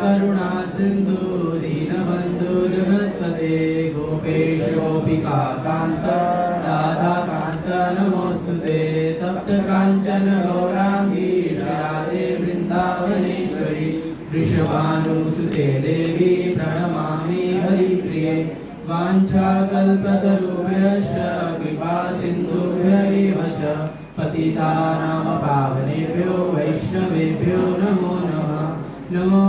करुणा सिंधु दीनबंधु जगत्पते गोपेश गोपिका कांत राधा कांत नमोस्तुते तप्त कांचन गौरांगी श्रीराधे वृंदावनेश्वरी वृषभानुसुते देवी प्रणमामि हरिप्रिये वाञ्छाकल्पतरुभ्यश्च कृपा सिन्धुभ्य च पतितानां पावनेभ्यो वैष्णवेभ्यो नमो नमः। नमो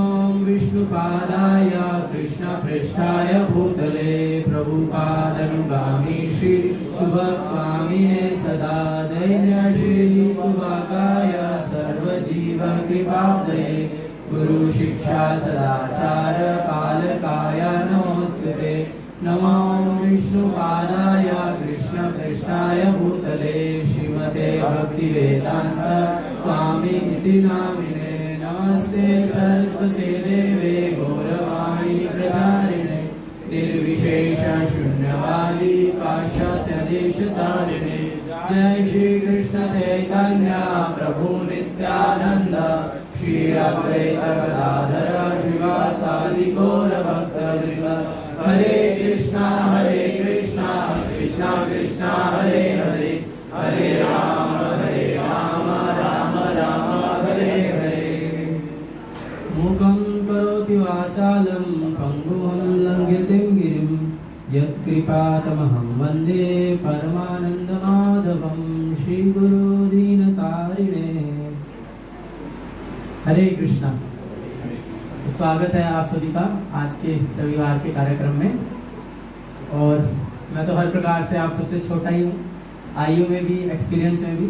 विष्णुपादाय कृष्णपृष्ठाय भूतले प्रभुपादनुगामी श्री सुभगस्वामिने सदा दैन्यशीली सुभागाय सर्वजीवकृपाब्धये गुरु शिक्षा सदाचार पालकाय नमोस्तुते। नमो विष्णुपादाय कृष्णपृष्ठाय भूतले श्रीमते भक्तिवेदांत स्वामिनिति नामिने नमस्ते सरस्वते देवे गौरवाणी प्रचारिणे निर्विशेष शून्यवादी पाश्चात्यदेशतारिणे जय श्री कृष्ण चैतन्य प्रभु नित्यानंद श्री अद्वैत गदाधर शिवासादि गौर भक्तवृंद हरे कृष्णा कृष्णा कृष्णा हरे हरे हरे राम राम राम हरे हरे। मूकं करोति वाचालं पंगुं लंघयते गिरिं यत्कृपातमहं वन्दे परमानन्दमाधवं श्रीगुरु दीनतारिणे। हरे कृष्णा। स्वागत है आप सभी का आज के रविवार के कार्यक्रम में। और मैं तो हर प्रकार से आप सबसे छोटा ही हूँ, आयु में भी एक्सपीरियंस में भी,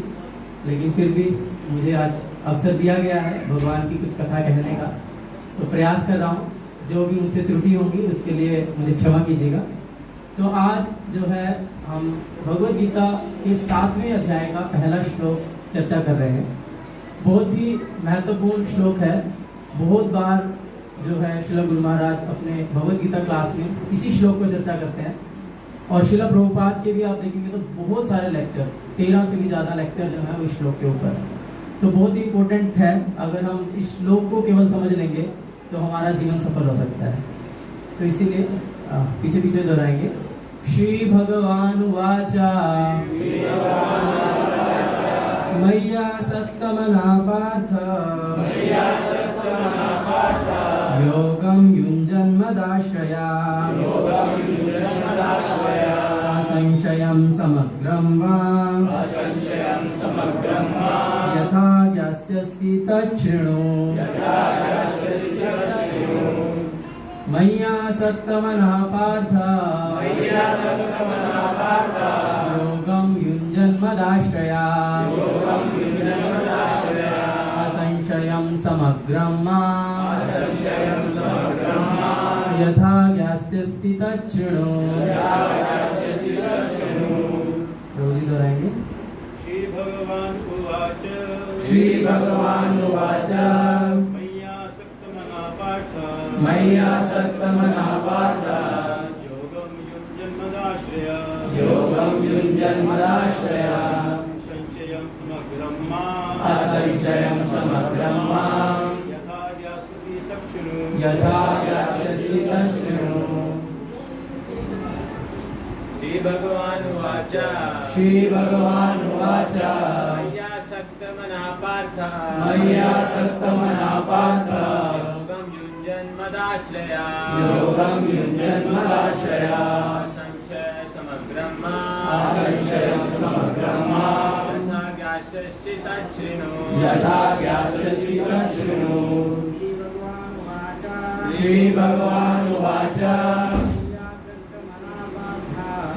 लेकिन फिर भी मुझे आज अवसर दिया गया है भगवान की कुछ कथा कहने का, तो प्रयास कर रहा हूँ। जो भी मुझसे त्रुटि होंगी उसके लिए मुझे क्षमा कीजिएगा। तो आज जो है हम भगवद गीता के 7वें अध्याय का पहला श्लोक चर्चा कर रहे हैं। बहुत ही महत्वपूर्ण श्लोक है। बहुत बार जो है श्रील गुरु महाराज अपने भगवद गीता क्लास में इसी श्लोक को चर्चा करते हैं। और श्रील प्रभुपाद के भी आप देखेंगे तो बहुत सारे लेक्चर, 13 से भी ज़्यादा लेक्चर जो है उस श्लोक के ऊपर। तो बहुत ही इम्पोर्टेंट है। अगर हम इस श्लोक को केवल समझ लेंगे तो हमारा जीवन सफल हो सकता है। तो इसीलिए पीछे पीछे दोहराएंगे। श्री भगवान वाचा मैया सत्तमना पार्थ योगं युञ्जन्मदाश्रया असंशयं समग्रं वा यथा ज्ञास्यसि तच्छृणु। मय्या सत्तमना पार्थ योगं युञ्जन्मदाश्रया असंशयं समग्रं मा यथा ज्ञास्यसि तच्छृणु। रोज ही दोहराएंगे। श्री भगवान उवाच मय्या सत्तमना पार्थ योगं युञ्जन्मदाश्रया असंशयं समग्रं मा यथा ज्ञास्यसि तच्छृणु। श्री भगवान उवाच मय्या सत्तमना पार्थ योगं युञ्जन्मदाश्रया असंशयं समग्रं मा यथा ज्ञास्यसि तच्छृणु। श्री भगवान उवाच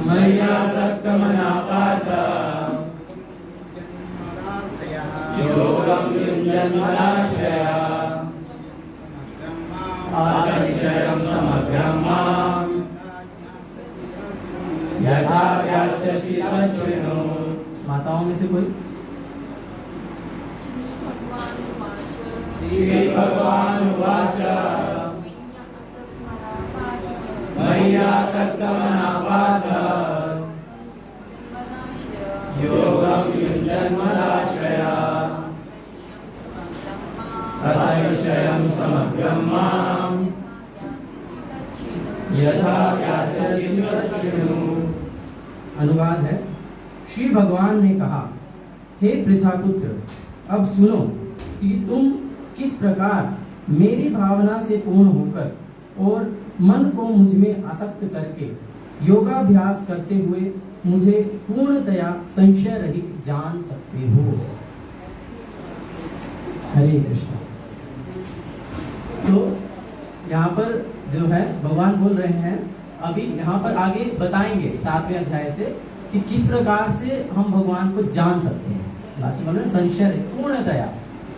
मय्या सत्तमना पार्थ योगं युञ्जन्मदाश्रया असंशयं समग्रं मा यथा ज्ञास्यसि तच्छृणु। माताओं में से कोई? श्री भगवान उवाच मय्या सत्तमना पार्थ योगं युञ्जन्मदाश्रया असंशयं समग्रं मा यथा व्यासस्य तच्छृणु। अनुवाद है, श्री भगवान ने कहा, हे पृथापुत्र, अब सुनो कि तुम किस प्रकार मेरी भावना से पूर्ण होकर और मन को मुझ में आसक्त करके योगाभ्यास करते हुए मुझे पूर्णतया संशय रहित जान सकते हो। हरे कृष्ण। तो यहाँ पर जो है भगवान बोल रहे हैं, अभी यहाँ पर आगे बताएंगे 7वें अध्याय से कि किस प्रकार से हम भगवान को जान सकते हैं। लास्ट में बोल रहे हैं संशय पूर्णतया,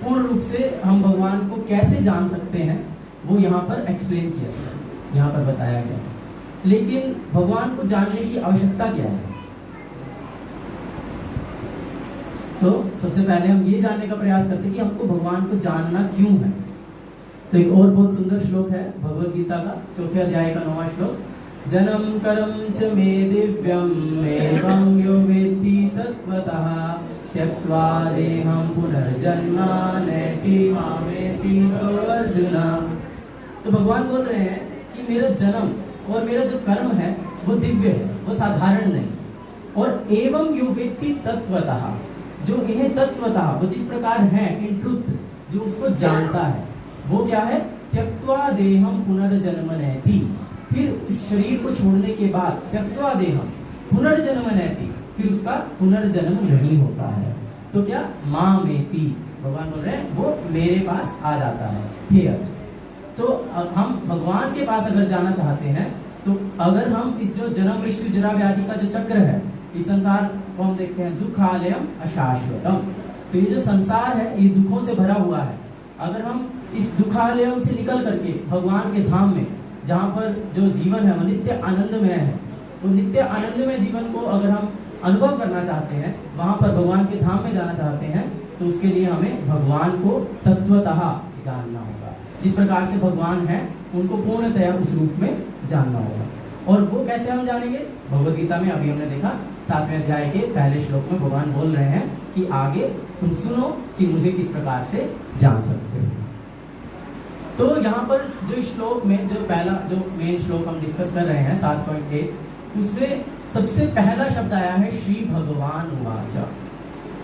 पूर्ण रूप से हम भगवान को कैसे जान सकते हैं, वो यहाँ पर एक्सप्लेन किया गया, यहाँ पर बताया गया। लेकिन भगवान को जानने की आवश्यकता क्या है? तो सबसे पहले हम ये जानने का प्रयास करते हैं कि हमको भगवान को जानना क्यों है। तो एक और बहुत सुंदर श्लोक है भगवत गीता का 4थे अध्याय का 9वां श्लोक, जन्म कर्म च मे दिव्यम एवं यो वेत्ति तत्वतः त्यक्त्वा देहं पुनर्जन्म नैति मामेति सो अर्जुन। तो भगवान बोल रहे हैं कि मेरा जन्म और मेरा जो कर्म है वो दिव्य है, वो साधारण नहीं। और एवं यो वेत्ति तत्वतः, जो इन्हें तत्वतः, वो जिस प्रकार है इन ट्रुथ, जो उसको जानता है, वो क्या है? त्यक्त्वा देहं पुनर्जन्म नैति, फिर इस शरीर को छोड़ने के बाद त्यक्त्वा देहं पुनर्जन्म नैति, फिर उसका पुनर्जन्म नहीं होता है। तो क्या? मामेति, भगवान बोल रहे हैं वो मेरे पास आ जाता है। हे अर्जुन, तो हम भगवान के पास अगर जाना चाहते हैं, तो अगर हम इस जो जन्म मृत्यु जरा व्याधि का जो चक्र है, इस संसार को हम देखते हैं दुखालयम अशाश्वतम, तो ये जो संसार है ये दुखों से भरा हुआ है। अगर हम इस दुखालयम से निकल करके भगवान के धाम में, जहाँ पर जो जीवन है वो नित्य आनंदमय है, वो नित्य आनंदमय जीवन को अगर हम अनुभव करना चाहते हैं, वहां पर भगवान के धाम में जाना चाहते हैं, तो उसके लिए हमें भगवान को तत्वतः जानना होगा। जिस प्रकार से भगवान है उनको पूर्णतया उस रूप में जानना होगा। और वो कैसे हम जानेंगे? भगवद गीता में अभी हमने देखा 7वें अध्याय के पहले श्लोक में भगवान बोल रहे हैं कि आगे तुम सुनो कि मुझे किस प्रकार से जान सकते हो। तो यहाँ पर जो श्लोक में जो पहला जो मेन श्लोक हम डिस्कस कर रहे हैं 7.1, उसमें सबसे पहला शब्द आया है श्री भगवान उवाच।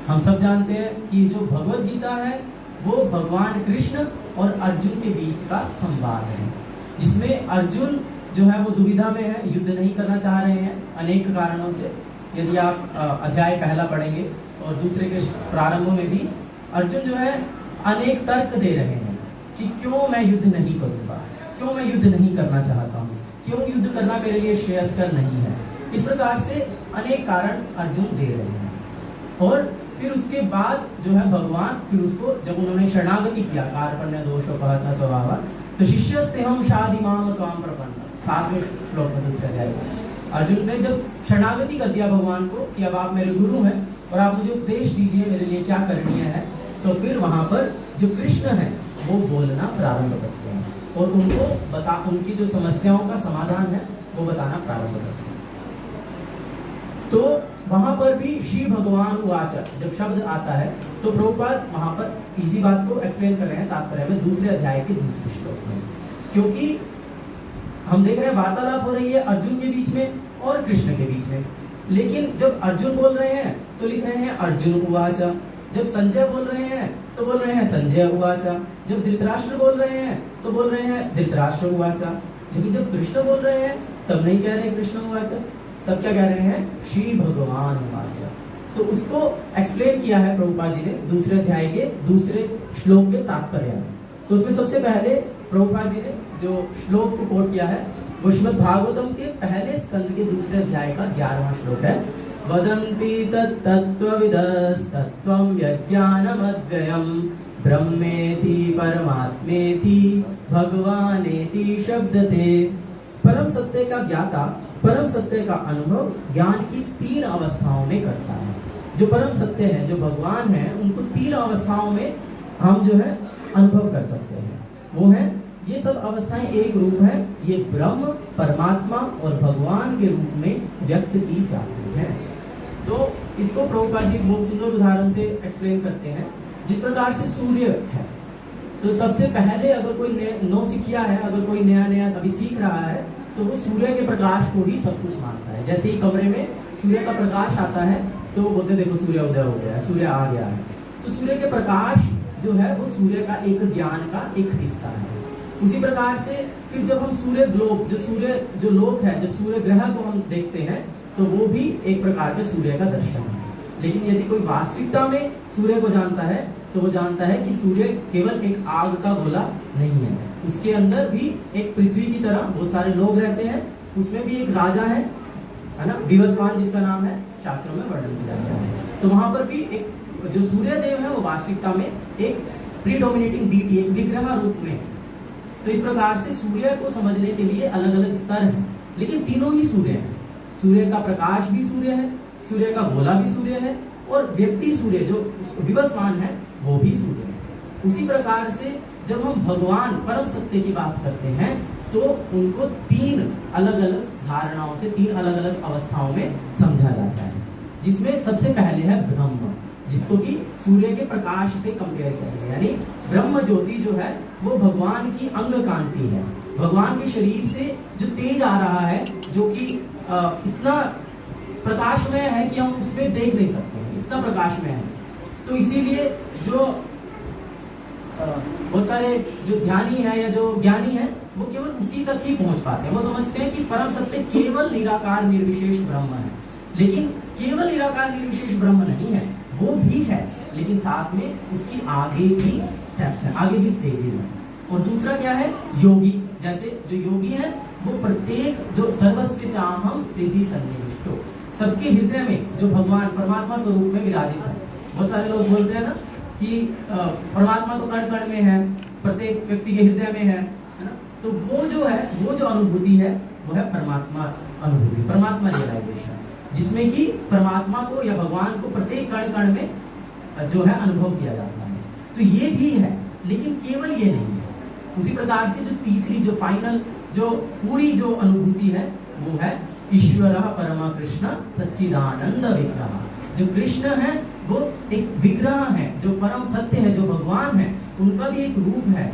हम सब जानते हैं कि जो भगवद गीता है वो भगवान कृष्ण और अर्जुन के बीच का संवाद है, जिसमें अर्जुन जो है वो दुविधा में है, युद्ध नहीं करना चाह रहे हैं अनेक कारणों से। यदि आप अध्याय पहला पढ़ेंगे और दूसरे के प्रारंभ में भी अर्जुन जो है अनेक तर्क दे रहे हैं कि क्यों मैं युद्ध नहीं करूंगा, क्यों मैं युद्ध नहीं करना चाहता हूँ, क्यों युद्ध करना मेरे लिए श्रेयस्कर नहीं है। इस प्रकार से अनेक कारण अर्जुन दे रहे हैं। और फिर उसके बाद जो है भगवान फिर उसको जब उन्होंने शरणागति किया, कार्पण्य दोषोपहत स्वभाव, तो शिष्यस्ते हम शादिमाम त्वाम प्रपन्न, 7वें श्लोक में दूसरे अध्याय में अर्जुन ने जब शरणागति कर दिया भगवान को कि अब आप मेरे गुरु हैं और आप मुझे उपदेश दीजिए मेरे लिए क्या करणीय है, तो फिर वहां पर जो कृष्ण है वो बोलना प्रारंभ करते हैं और उनको उनकी जो समस्याओं का समाधान है वो बताना प्रारंभ करते हैं। तो वहां पर भी श्री भगवान उवाच जब शब्द आता है तो प्रभुपाद वहां पर इसी बात को एक्सप्लेन कर रहे हैं तात्पर्य में दूसरे अध्याय के दूसरे श्लोक में, क्योंकि हम देख रहे हैं वार्तालाप हो रही है अर्जुन के बीच में और कृष्ण के बीच में। लेकिन जब अर्जुन बोल रहे हैं तो लिख रहे हैं अर्जुन उवाच, जब संजय बोल रहे हैं तो बोल रहे हैं संजय उवाच, जब धृतराष्ट्र बोल रहे हैं तो बोल रहे हैं धृतराष्ट्र उवाच। लेकिन जब कृष्ण बोल रहे हैं तब नहीं कह रहे कृष्ण उवाच, तब क्या कह रहे हैं श्री भगवान उवाच। तो उसको एक्सप्लेन किया है प्रभुपाद जी ने दूसरे अध्याय के दूसरे श्लोक के तात्पर्य में। तो उसमें सबसे पहले प्रभुपाद जी ने जो श्लोक को कोट किया है वो श्रीमद् भागवतम के पहले स्कंद के दूसरे अध्याय का 11वां श्लोक है। वदन्ति तत्तत्त्वविदस्तत्त्वं यज्ञानमद्वयं ब्रह्मेति परमात्मेति भगवानेति शब्दते। परम सत्य का ज्ञाता परम सत्य का अनुभव ज्ञान की 3 अवस्थाओं में करता है। जो परम सत्य है, जो भगवान है, उनको 3 अवस्थाओं में हम जो है अनुभव कर सकते हैं। वो है, ये सब अवस्थाएं एक रूप है, ये ब्रह्म परमात्मा और भगवान के रूप में व्यक्त की जाती है। तो इसको प्रभुपाद जी बहुत सुंदर उदाहरण से एक्सप्लेन करते हैं। जिस प्रकार से सूर्य है, तो सबसे पहले अगर कोई नौसिखिया है, अगर कोई नया नया अभी सीख रहा है, तो वो सूर्य के प्रकाश को ही सब कुछ मानता है। जैसे ही कमरे में सूर्य का प्रकाश आता है तो वो बोलते देखो सूर्य उदय हो गया है, सूर्य आ गया है। तो सूर्य के प्रकाश जो है वो सूर्य का एक ज्ञान का एक हिस्सा है। उसी प्रकार से फिर जब हम सूर्य ग्लोब जो लोक है, जब सूर्य ग्रह को हम देखते हैं तो वो भी एक प्रकार के सूर्य का दर्शन है। लेकिन यदि कोई वास्तविकता में सूर्य को जानता है तो वो जानता है कि सूर्य केवल एक आग का गोला नहीं है, उसके अंदर भी एक पृथ्वी की तरह बहुत सारे लोग रहते हैं, उसमें भी एक राजा है ना, विवस्वान जिसका नाम है, शास्त्रों में वर्णन किया गया है। तो वहां पर भी एक जो सूर्य देव है वो वास्तविकता में एक प्रीडोमिनेटिंग डीटी, एक विग्रह रूप में। तो इस प्रकार से सूर्य को समझने के लिए अलग अलग स्तर हैं, लेकिन तीनों ही सूर्य हैं। सूर्य का प्रकाश भी सूर्य है, सूर्य का गोला भी सूर्य है, और व्यक्ति सूर्य जो विवस्वान है वो भी सूर्य है। उसी प्रकार से जब हम भगवान परम सत्य की बात करते हैं तो उनको तीन अलग अलग धारणाओं से, तीन अलग अलग अवस्थाओं में समझा जाता है, जिसमें सबसे पहले है ब्रह्म, जिसको कि सूर्य के प्रकाश से कंपेयर किया गया। यानी ब्रह्म ज्योति जो है वो भगवान की अंग कांति है, भगवान के शरीर से जो तेज आ रहा है, जो कि इतना प्रकाशमय है कि हम उसमें देख नहीं सकते हैं, इतना प्रकाशमय है। तो इसीलिए जो बहुत सारे जो ध्यानी है या जो ज्ञानी है वो केवल उसी तक ही पहुंच पाते हैं। वो समझते हैं कि परम सत्य केवल निराकार निर्विशेष ब्रह्म है, लेकिन केवल निराकार निर्विशेष ब्रह्म नहीं है, वो भी है, लेकिन साथ में उसकी आगे भी स्टेप्स हैं, आगे भी स्टेजेस हैं। और दूसरा क्या है, योगी। जैसे जो योगी है वो प्रत्येक जो सर्वस्य चाहम हृदि सन्निविष्टो, सबके हृदय में जो भगवान परमात्मा स्वरूप में विराजित है। बहुत सारे लोग बोलते हैं ना कि परमात्मा तो कण कण में है, प्रत्येक व्यक्ति के हृदय में है ना। तो वो जो है, वो जो अनुभूति है वो है परमात्मा अनुभूति, परमात्मा रियलाइजेशन, जिसमें कि परमात्मा को या भगवान को प्रत्येक कण कण में जो है अनुभव किया जाता है। तो ये भी है, लेकिन केवल ये नहीं है। उसी प्रकार से जो तीसरी, जो फाइनल, जो पूरी जो अनुभूति है वो है ईश्वर परमा कृष्ण सच्चिदानंद विग्रह। जो कृष्ण है वो एक विग्रह है, जो परम सत्य है, जो भगवान है, उनका भी एक रूप है,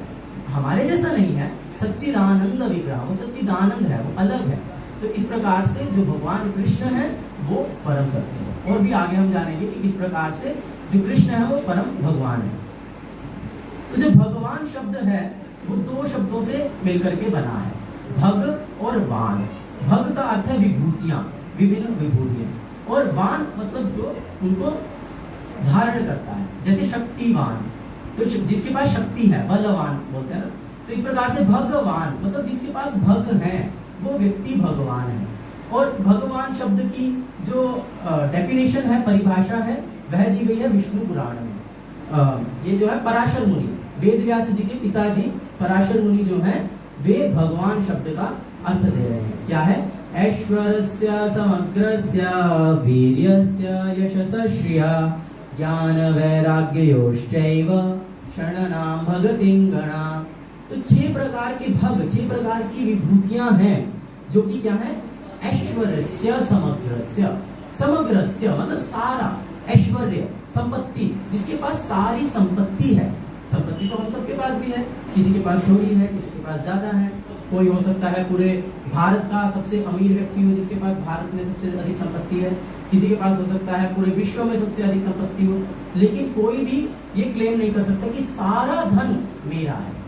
हमारे जैसा नहीं है, सच्चिदानंद विग्रह, वो सच्चिदानंद है, वो अलग है। तो इस प्रकार से जो भगवान कृष्ण है वो परम सत्य है। और भी आगे हम जानेंगे कि किस प्रकार से जो कृष्ण है वो परम भगवान है। तो जो भगवान शब्द है वो दो शब्दों से मिलकर के बना है, भग और वान। भग का अर्थ है विभूतियां, विभिन्न विभूतियां, और वान मतलब जो उनको धारण करता है, जैसे शक्तिवान, तो जिसके पास शक्ति है, बलवान बोलते हैं ना। तो इस प्रकार से भगवान मतलब जिसके पास भग है वो व्यक्ति भगवान है। और भगवान शब्द की जो डेफिनेशन है, परिभाषा है, वह दी गई है विष्णु पुराण में। ये जो है पराशर मुनि, वेद व्यास जी के पिताजी पराशर मुनि जो हैं वे भगवान शब्द का अर्थ दे रहे हैं। क्या है, ऐश्वर्यस्य समग्रस्य वीर्यस्य यशस्य श्रिया ज्ञान वैराग्ययोश्चैव शरणनाम भगतिं गणा। तो 6 प्रकार के भग, 6 प्रकार की विभूतियां हैं, जो कि क्या है, ऐश्वर्यस्य समग्रस्य, समग्रस्य मतलब सारा, ऐश्वर्य संपत्ति, जिसके पास सारी संपत्ति है। संपत्ति तो हम सबके पास भी है, किसी के पास थोड़ी है, किसी के पास ज्यादा है। कोई हो सकता है पूरे भारत का सबसे अमीर व्यक्ति हो, जिसके पास भारत में सबसे अधिक संपत्ति है, किसी के पास हो सकता है पूरे विश्व में सबसे अधिक संपत्ति हो, लेकिन कोई भी ये क्लेम नहीं कर सकता कि सारा धन मेरा है।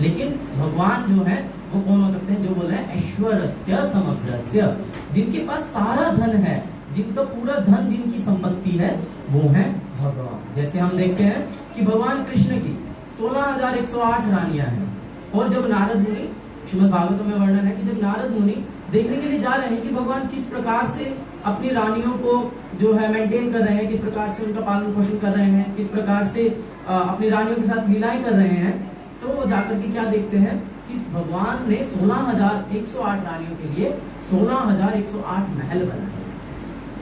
लेकिन भगवान जो है वो कौन हो सकते हैं, जो बोल रहे हैं ऐश्वर्यस्य समग्रस्य, जिनके पास सारा धन है, जिनका पूरा धन, जिनकी संपत्ति है, वो है भगवान। जैसे हम देखते हैं कि भगवान कृष्ण की 16,108 रानियां हैं, और जब नारद मुनि, श्रीमद् भागवतम में वर्णन है कि जब नारद मुनि देखने के लिए जा रहे हैं कि भगवान किस प्रकार से अपनी रानियों को जो है मेंटेन कर रहे हैं, किस प्रकार से उनका पालन पोषण कर रहे हैं, किस प्रकार से अपनी रानियों के साथ लीलाएं कर रहे हैं, तो वो जाकर के क्या देखते हैं कि भगवान ने 16,108 रानियों के लिए 16,108 महल बनाए।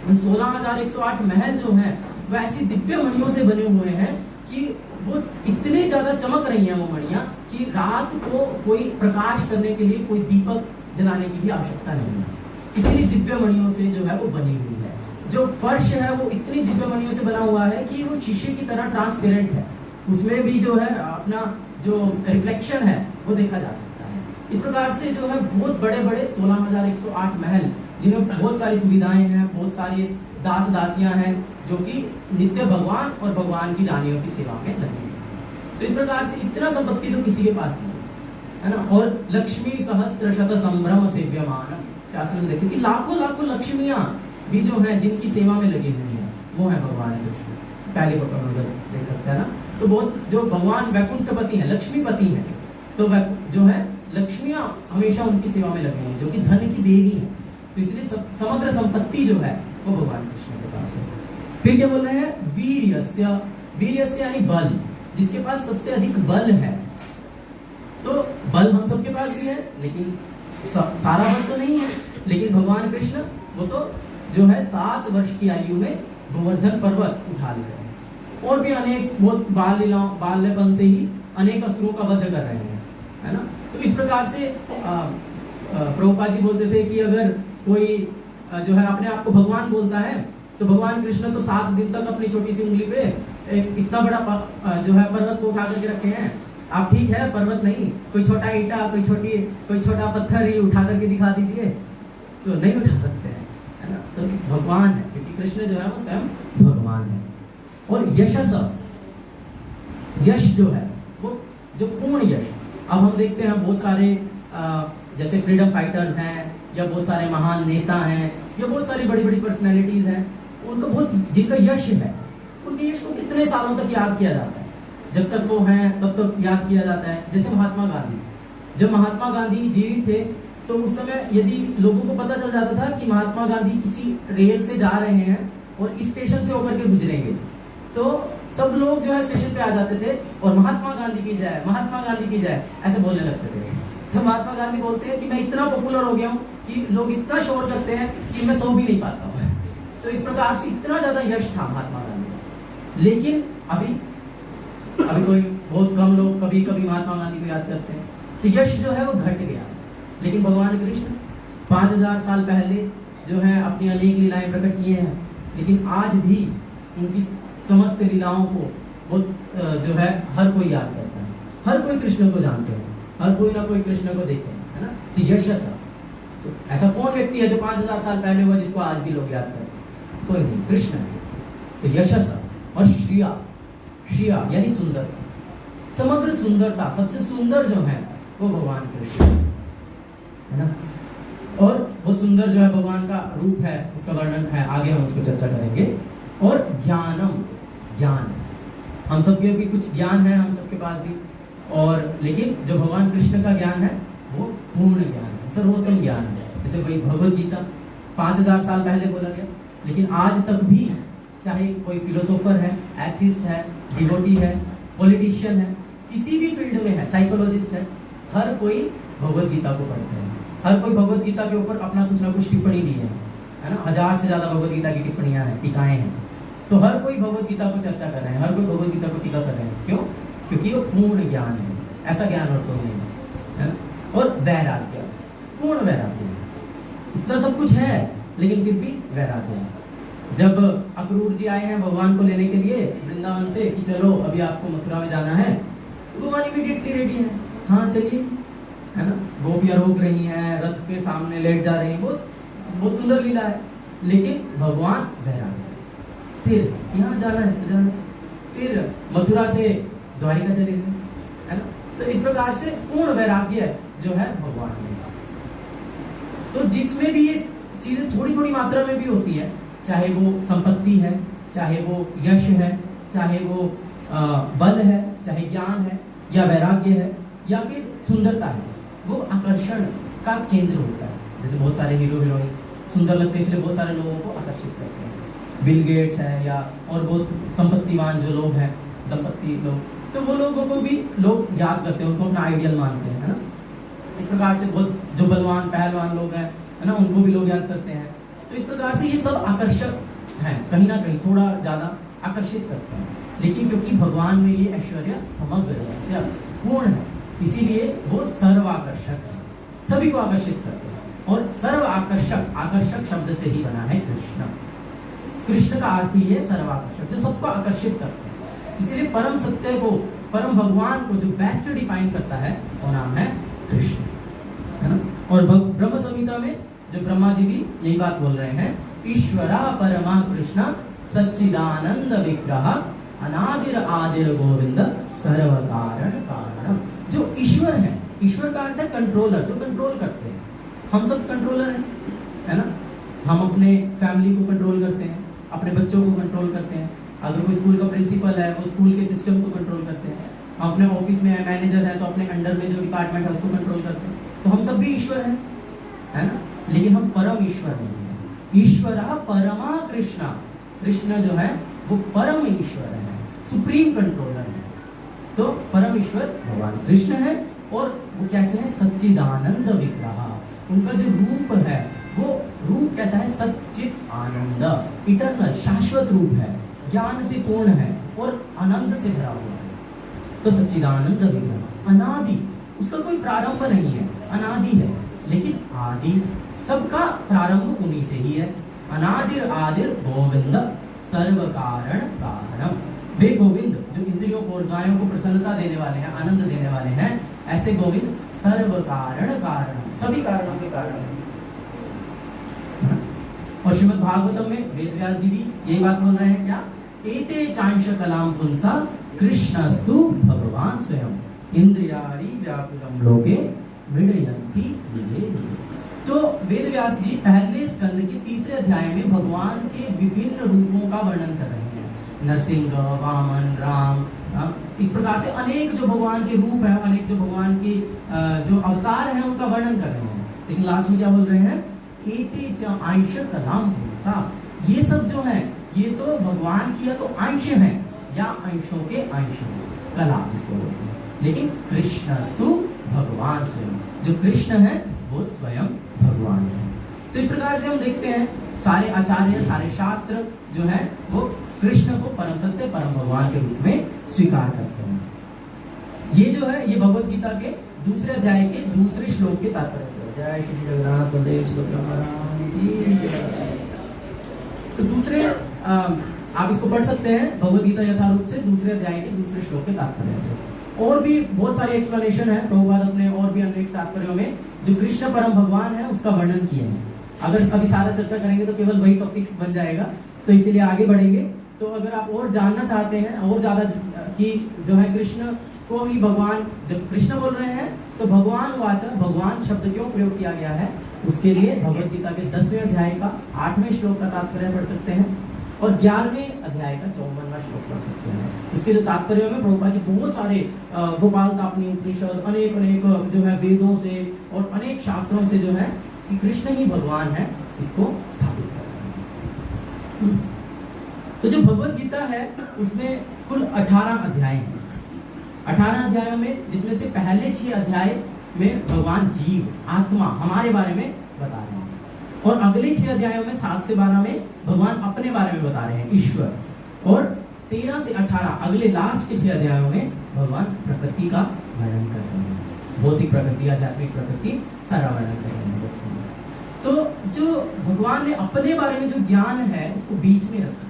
उन 16,108 महल जो हैं वो ऐसी दिव्य मणियों से बने हुए हैं कि वो इतने ज्यादा चमक रही हैं वो मणियां कि रात को कोई प्रकाश करने के लिए कोई दीपक जलाने की भी आवश्यकता नहीं है। इतनी दिव्य मणियों से जो है वो बनी हुई है। जो फर्श है वो इतनी दिव्य मणियों से बना हुआ है कि वो शीशे की तरह ट्रांसपेरेंट है, उसमें भी जो है अपना जो रिफ्लेक्शन है वो देखा जा सकता है। इस प्रकार से जो है बहुत बड़े बड़े 16,108 महल, जिनमें बहुत सारी सुविधाएं हैं, बहुत सारे दास दासियां हैं जो कि नित्य भगवान और भगवान की रानियों की सेवा में लगे हैं। तो इस प्रकार से इतना संपत्ति तो किसी के पास नहीं है ना। और लक्ष्मी सहस्त्र शत संभ्रम सेव्यमान, शास्त्र में देखिए कि लाखों लाखों लक्ष्मियां भी जो है जिनकी सेवा में लगी हुई है वो है भगवान कृष्ण। पहले फोटो में उधर देख सकते हैं ना। तो बहुत जो भगवान वैकुंठपति है, लक्ष्मीपति है, तो जो है लक्ष्मियां हमेशा उनकी सेवा में लगी हैं, जो कि धन की देवी है। तो इसलिए समग्र संपत्ति जो है वो भगवान कृष्ण के पास है। फिर क्या बोल रहे हैं, वीर्यस्य, वीर्यस्य यानी बल, जिसके पास सबसे अधिक बल है। तो बल हम सबके पास भी है, लेकिन सारा बल तो नहीं है। लेकिन भगवान कृष्ण वो तो जो है 7 वर्ष की आयु में गोवर्धन पर्वत उठा ले रहे हैं, और भी अनेक बहुत बाल्यपन से ही अनेक असुरों का वध कर रहे हैं, है ना। तो इस प्रकार से प्रभुपाद जी बोलते थे कि अगर कोई जो है अपने आप को भगवान बोलता है, तो भगवान कृष्ण तो 7 दिन तक अपनी छोटी सी उंगली पे एक इतना बड़ा जो है पर्वत को उठा करके रखे हैं। आप ठीक है पर्वत नहीं, कोई छोटा ईंटा, कोई छोटा पत्थर ही उठा करके दिखा दीजिए, तो नहीं उठा सकते हैं, है ना। तो भगवान है, क्योंकि कृष्ण जो है वो स्वयं भगवान है। और यशस, यश जो है वो जो पूर्ण यश, अब हम देखते हैं बहुत सारे जैसे फ्रीडम फाइटर्स हैं, या बहुत सारे महान नेता हैं, या बहुत सारी बड़ी बड़ी पर्सनैलिटीज हैं, उनको बहुत जिनका यश है, उनके यश को कितने सालों तक याद किया जाता है, जब तक वो हैं तब तक याद किया जाता है। जैसे महात्मा गांधी, जब महात्मा गांधी जीवित थे तो उस समय यदि लोगों को पता चल जाता था कि महात्मा गांधी किसी रेल से जा रहे हैं और इस स्टेशन से होकर के गुजरेंगे, तो सब लोग जो है स्टेशन पे आ जाते थे और महात्मा गांधी की जय, महात्मा गांधी की जय ऐसे बोलने लगते थे। तो महात्मा गांधी बोलते हैं कि मैं इतना पॉपुलर हो गया हूँ कि लोग इतना शोर करते हैं कि मैं सो भी नहीं पाता हूँ। तो इस प्रकार से इतना ज्यादा यश था महात्मा गांधी का। लेकिन अभी कोई बहुत कम लोग कभी कभी महात्मा गांधी को याद करते हैं, तो यश जो है वो घट गया। लेकिन भगवान कृष्ण 5000 साल पहले जो है अपनी अनेक लीलाएं प्रकट किए हैं, लेकिन आज भी उनकी समस्त लीलाओं को बहुत जो है हर कोई याद करता है, हर कोई कृष्ण को जानते हैं, हर कोई ना कोई कृष्ण को देखे, है ना। तो यश ऐसा, तो ऐसा कौन व्यक्ति है जो 5000 साल पहले हुआ जिसको आज भी लोग याद करते हैं? कोई नहीं, कृष्ण है। तो यश ऐसा। और श्रिया, श्रिया यानी सुंदरता, समग्र सुंदरता, सबसे सुंदर जो है वो भगवान कृष्ण है ना। और बहुत सुंदर जो है भगवान का रूप है, उसका वर्णन है, आगे हम उसको चर्चा करेंगे। और ज्ञानम, ज्ञान, हम सबके भी कुछ ज्ञान है हम सबके पास भी, और लेकिन जो भगवान कृष्ण का ज्ञान है वो पूर्ण ज्ञान है, सर्वोत्तम ज्ञान है। जैसे वही भगवद गीता 5000 साल पहले बोला गया, लेकिन आज तक भी चाहे कोई फिलोसोफर है, एथिस्ट है, डिवोटी है, पॉलिटिशियन है, किसी भी फील्ड में है, साइकोलॉजिस्ट है, हर कोई भगवद गीता को पढ़ते हैं। हर कोई भगवद गीता के ऊपर अपना कुछ ना कुछ टिप्पणी दी है ना। 1000 से ज्यादा भगवद गीता की टिप्पणियां हैं, टीकाएं हैं। तो हर कोई भगवद गीता को चर्चा कर रहे हैं, हर कोई भगवद गीता को टीका कर रहे हैं। क्यों? क्योंकि वो पूर्ण ज्ञान है, ऐसा ज्ञान और कोई नहीं है ना। और वैराग्य, पूर्ण वैराग्य, इतना सब कुछ है लेकिन फिर भी वैराग्य है। जब अक्रूर जी आए हैं भगवान को लेने के लिए वृंदावन से कि चलो अभी आपको मथुरा में जाना है, तो भगवान इमीडिएटली रेडी है, हाँ चलिए, है ना। गोपियां रोक रही हैं, रथ के सामने लेट जा रही हैं, बहुत बहुत सुंदर लीला है। लेकिन भगवान वैराग्य, स्थिर, यहाँ जाना है तो जाना। फिर मथुरा से द्वारिका चले गए, है ना। तो इस प्रकार से पूर्ण वैराग्य जो है भगवान में। तो जिसमें भी ये चीजें थोड़ी थोड़ी मात्रा में भी होती है, चाहे वो संपत्ति है, चाहे वो यश है, चाहे वो बल है, चाहे ज्ञान है, या वैराग्य है, या फिर सुंदरता है, वो आकर्षण का केंद्र होता है। जैसे बहुत सारे हीरो हीरोइन सुंदर लगते हैं, इसलिए बहुत सारे लोगों को आकर्षित करते हैं। बिल गेट्स है, या और बहुत संपत्तिवान जो लोग हैं, दंपत्ति लोग, तो वो लोगों को भी लोग याद करते हैं, उनको अपना आइडियल मानते हैं, है ना। इस प्रकार से बहुत जो बलवान पहलवान लोग हैं, है ना, उनको भी लोग याद करते हैं। तो इस प्रकार से ये सब आकर्षक हैं, कहीं ना कहीं थोड़ा ज्यादा आकर्षित करते हैं। लेकिन क्योंकि भगवान में ये ऐश्वर्य समग्र पूर्ण है, इसीलिए वो सर्वाकर्षक है, सभी को आकर्षित करते हैं। और सर्व आकर्षक, आकर्षक शब्द से ही बना है कृष्ण। कृष्ण का अर्थ ही है सर्वाकर्षक, जो सबको आकर्षित करते हैं। इसीलिए परम सत्य को, परम भगवान को जो बेस्ट डिफाइन करता है वो नाम है कृष्ण। और ब्रह्म संहिता में जो ब्रह्मा जी भी यही बात बोल रहे हैं, ईश्वरा परमा कृष्ण सच्चिदानंद विग्रह अनादिर आदिर गोविंद सर्व कारण कारणम। जो ईश्वर है, ईश्वर का अर्थ है कंट्रोलर, जो कंट्रोल करते हैं। हम सब कंट्रोलर हैं, है ना। हम अपने फैमिली को कंट्रोल करते हैं, अपने बच्चों को कंट्रोल करते हैं। अगर कोई स्कूल का प्रिंसिपल है, वो स्कूल के सिस्टम को कंट्रोल करते हैं। हम अपने ऑफिस में मैनेजर है, तो अपने अंडर में जो डिपार्टमेंट है उसको कंट्रोल करते हैं। तो हम सब भी ईश्वर हैं, है ना। लेकिन हम परम ईश्वर नहीं है। ईश्वरा परमा कृष्णा, कृष्ण जो है वो परम ईश्वर है, सुप्रीम कंट्रोलर है। तो परम ईश्वर भगवान कृष्ण है। और वो कैसे है? सच्चिदानंद विग्रह। उनका जो रूप है वो रूप कैसा है? सच्चित आनंद, इटर्नल, शाश्वत रूप है, ज्ञान से पूर्ण है और आनंद से भरा हुआ है। तो सच्चिदानंद विग्रह, अनादि, उसका कोई प्रारंभ नहीं है, अनादि है। लेकिन आदि, सबका प्रारंभ उन्हीं से ही है। अनादिर आदिर गोविंद सर्व कारण कारणम। वे गोविंद जो इंद्रियों को और गायों को प्रसन्नता देने वाले हैं, आनंद देने वाले हैं, ऐसे गोविंद सर्व कारण कारणम, सभी कारणों के कारण हैं। और श्रीमद् भागवतम में वेदव्यास जी भी यही बात बोल रहे हैं, क्या? एते चांश कलाम पुंसा कृष्णस्तु भगवान स्वयं इंद्रियाणि व्याकुलम लोके विडयन्ति विवेकि। तो वेदव्यास जी पहले स्कंद के तीसरे अध्याय में भगवान के विभिन्न रूपों का वर्णन कर रहे हैं। नरसिंह, वामन, राम, इस प्रकार से अनेक जो भगवान के रूप है, अनेक जो भगवान के जो अवतार हैं उनका वर्णन कर रहे हैं। लेकिन लास्ट में क्या बोल रहे हैं? एते च अंश कलाम पुंसा, ये सब जो है ये तो भगवान की या तो अंश है या अंशों के अंश है, कला जिसको बोलते हैं। लेकिन कृष्णस्तु भगवान स्वयं, जो कृष्ण है वो स्वयं भगवान है। तो इस प्रकार से हम देखते हैं सारे आचार्य, सारे शास्त्र जो है वो कृष्ण को परम सत्य, परम भगवान के रूप में स्वीकार करते हैं। ये जो है ये भगवत गीता के दूसरे अध्याय के दूसरे श्लोक के तात्पर्य से। जय श्री जगन्नाथ बलदेव सुभद्रा महारानी की जय। तो दूसरे आप इसको पढ़ सकते हैं भगवत गीता यथारूप से दूसरे अध्याय के दूसरे श्लोक के तात्पर्य से। और भी बहुत सारी एक्सप्लेनेशन है, प्रभुपाद अपने और भी अनेक तात्पर्यों में जो कृष्ण परम भगवान है उसका वर्णन किए हैं। अगर अभी सारा चर्चा करेंगे तो केवल वही टॉपिक बन जाएगा, तो इसीलिए आगे बढ़ेंगे। तो अगर आप और जानना चाहते हैं और ज्यादा कि जो है कृष्ण को ही भगवान, जब कृष्ण बोल रहे हैं तो भगवान वाचा, भगवान शब्द क्यों प्रयोग किया गया है, उसके लिए भगवत गीता के 10वें अध्याय का 8वें श्लोक का तात्पर्य पढ़ सकते हैं और 11वें अध्याय का 54वां श्लोक पढ़ सकते हैं। इसके जो तात्पर्य में प्रभुपाद जी बहुत सारे गोपाल तापनी उपनिषद, अनेक अनेक जो है वेदों से और अनेक शास्त्रों से जो है कि कृष्ण ही भगवान है इसको स्थापित कर रहे हैं। तो जो भगवत गीता है उसमें कुल 18 अध्याय हैं। 18 अध्यायों में जिसमें से पहले 6 अध्याय में भगवान जीव, आत्मा, हमारे बारे में बता रहे हैं और अगले 6 अध्यायों में 7 से 12 में भगवान अपने बारे में बता रहे हैं, ईश्वर। और 13 से 18 अगले लास्ट के 6 अध्यायों में भगवान प्रकृति का वर्णन कर रहे हैं, भौतिक प्रकृति, आध्यात्मिक प्रकृति, सारा वर्णन कर रहे हैं। तो जो भगवान ने अपने बारे में जो ज्ञान है उसको बीच में रखा।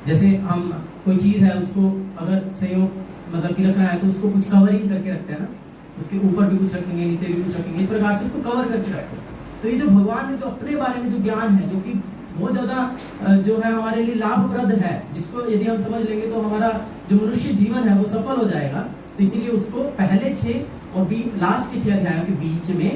जैसे हम कोई चीज है उसको अगर संयोग मतलब कि रखना है तो उसको कुछ कवरिंग करके रखते हैं ना, उसके ऊपर भी कुछ रखेंगे, नीचे भी कुछ रखेंगे, इस प्रकार से उसको कवर करके रखते हैं। तो ये जो भगवान ने जो अपने बारे में जो ज्ञान है जो कि बहुत ज्यादा जो है हमारे लिए लाभप्रद है, जिसको यदि हम समझ लेंगे तो हमारा जो मनुष्य जीवन है वो सफल हो जाएगा, तो इसीलिए उसको पहले 6 और लास्ट के 6 अध्यायों के बीच में